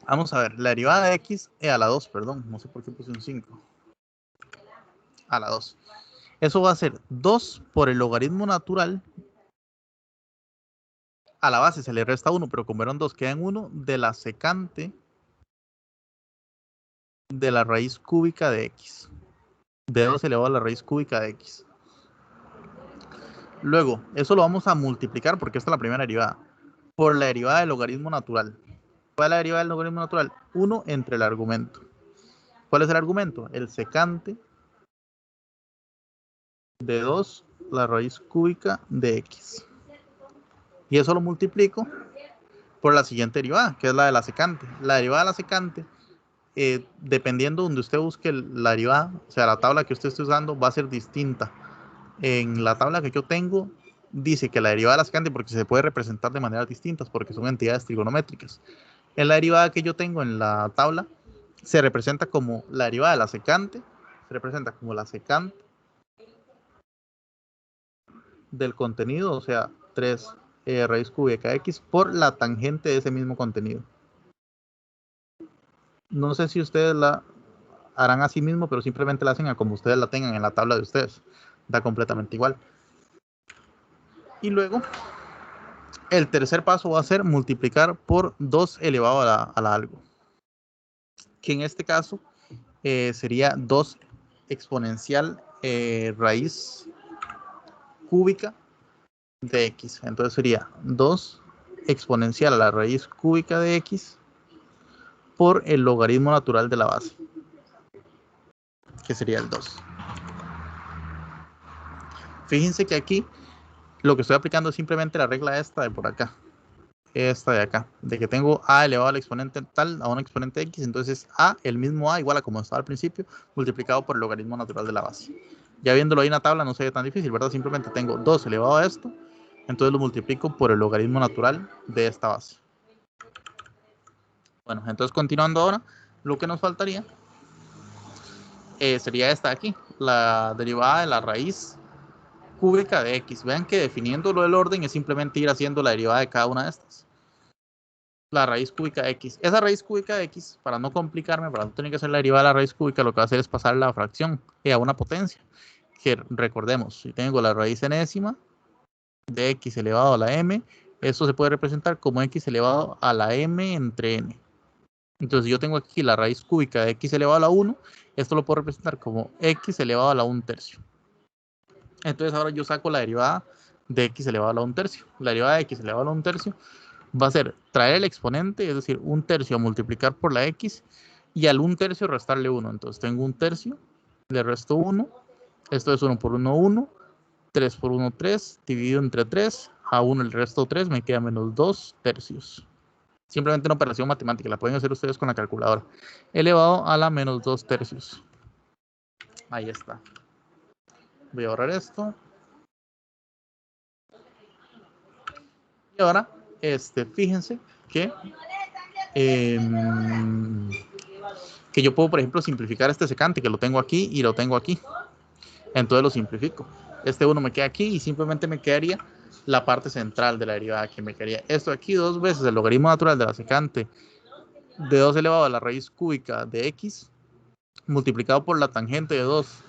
Vamos a ver, la derivada de x a la 2, perdón, no sé por qué puse un 5. A la 2. Eso va a ser 2 por el logaritmo natural. A la base se le resta 1, pero como eran 2, quedan 1 de la secante de la raíz cúbica de x. De 2 elevado a la raíz cúbica de x. Luego, eso lo vamos a multiplicar, porque esta es la primera derivada, por la derivada del logaritmo natural. ¿Cuál es la derivada del logaritmo natural? 1 entre el argumento. ¿Cuál es el argumento? El secante de 2 la raíz cúbica de x. Y eso lo multiplico por la siguiente derivada, que es la de la secante. La derivada de la secante, dependiendo donde usted busque la derivada, o sea, la tabla que usted esté usando, va a ser distinta. En la tabla que yo tengo, dice que la derivada de la secante, porque se puede representar de maneras distintas, porque son entidades trigonométricas. En la derivada que yo tengo en la tabla, se representa como la derivada de la secante, se representa como la secante del contenido, o sea, 3 raíz cúbica de x por la tangente de ese mismo contenido. No sé si ustedes la harán así mismo, pero simplemente la hacen a como ustedes la tengan en la tabla de ustedes. Da completamente igual. Y luego, el tercer paso va a ser multiplicar por 2 elevado a la algo. Que en este caso sería 2 exponencial raíz cúbica de x. Entonces sería 2 exponencial a la raíz cúbica de x por el logaritmo natural de la base, que sería el 2. Fíjense que aquí lo que estoy aplicando es simplemente la regla esta de por acá. Esta de acá, de que tengo a elevado al exponente tal a un exponente x, entonces a, el mismo a igual a como estaba al principio, multiplicado por el logaritmo natural de la base. Ya viéndolo ahí en la tabla no sería tan difícil, ¿verdad? Simplemente tengo 2 elevado a esto, entonces lo multiplico por el logaritmo natural de esta base. Bueno, entonces continuando ahora, lo que nos faltaría sería esta de aquí, la derivada de la raíz cúbica de x. Vean que definiéndolo del orden es simplemente ir haciendo la derivada de cada una de estas. La raíz cúbica de x. Esa raíz cúbica de x, para no complicarme, para no tener que hacer la derivada de la raíz cúbica, lo que va a hacer es pasar la fracción a una potencia. Que recordemos, si tengo la raíz enésima de x elevado a la m, esto se puede representar como x elevado a la m entre n. Entonces yo tengo aquí la raíz cúbica de x elevado a la 1, esto lo puedo representar como x elevado a la 1 tercio. Entonces ahora yo saco la derivada de x elevado a la 1 tercio. La derivada de x elevado a la 1 tercio va a ser traer el exponente, es decir, 1 tercio a multiplicar por la x, y al 1 tercio restarle 1. Entonces tengo 1 tercio, le resto 1, esto es 1 por 1, 1, 3 por 1, 3, dividido entre 3, a 1 el resto 3, me queda menos 2 tercios. Simplemente una operación matemática, la pueden hacer ustedes con la calculadora. Elevado a la menos 2 tercios. Ahí está. Voy a borrar esto. Y ahora, fíjense que yo puedo, por ejemplo, simplificar este secante, que lo tengo aquí y lo tengo aquí. Entonces lo simplifico. Este 1 me queda aquí y simplemente me quedaría la parte central de la derivada, que me quedaría esto aquí 2 veces el logaritmo natural de la secante de 2 elevado a la raíz cúbica de x multiplicado por la tangente de 2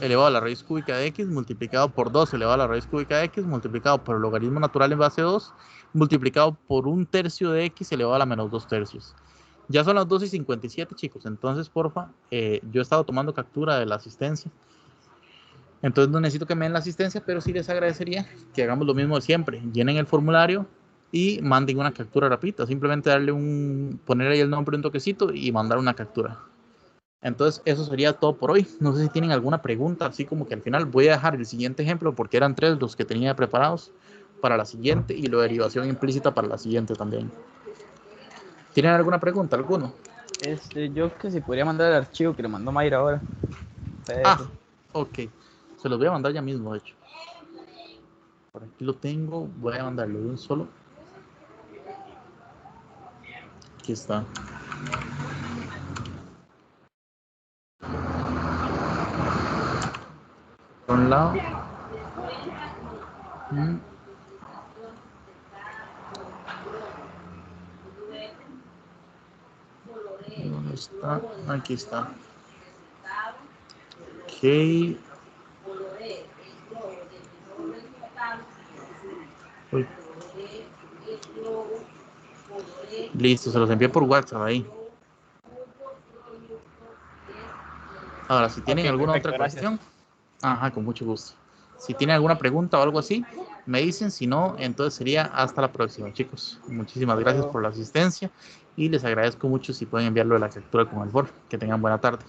elevado a la raíz cúbica de x multiplicado por 2 elevado a la raíz cúbica de x multiplicado por el logaritmo natural en base 2 multiplicado por 1 tercio de x elevado a la menos 2 tercios. Ya son las 2:57, chicos, entonces porfa, yo he estado tomando captura de la asistencia, entonces no necesito que me den la asistencia, pero sí les agradecería que hagamos lo mismo de siempre, llenen el formulario y manden una captura rapidita, simplemente poner ahí el nombre, un toquecito y mandar una captura. Entonces eso sería todo por hoy. No sé si tienen alguna pregunta, así como que al final voy a dejar el siguiente ejemplo porque eran 3 los que tenía preparados para la siguiente y la derivación implícita para la siguiente también. ¿Tienen alguna pregunta, alguno? Yo que si podría mandar el archivo que le mandó Mayra ahora. Ok. Se los voy a mandar ya mismo, de hecho. Por aquí lo tengo. Voy a mandarlo de un solo. Aquí está. Por un lado. ¿Dónde está? Aquí está. Ok. Uy. Listo, se los envié por WhatsApp ahí. Ahora, si tienen alguna otra cuestión, con mucho gusto. Si tienen alguna pregunta o algo así, me dicen. Si no, entonces sería hasta la próxima, chicos. Muchísimas gracias por la asistencia y les agradezco mucho si pueden enviarlo de la captura con el favor. Que tengan buena tarde.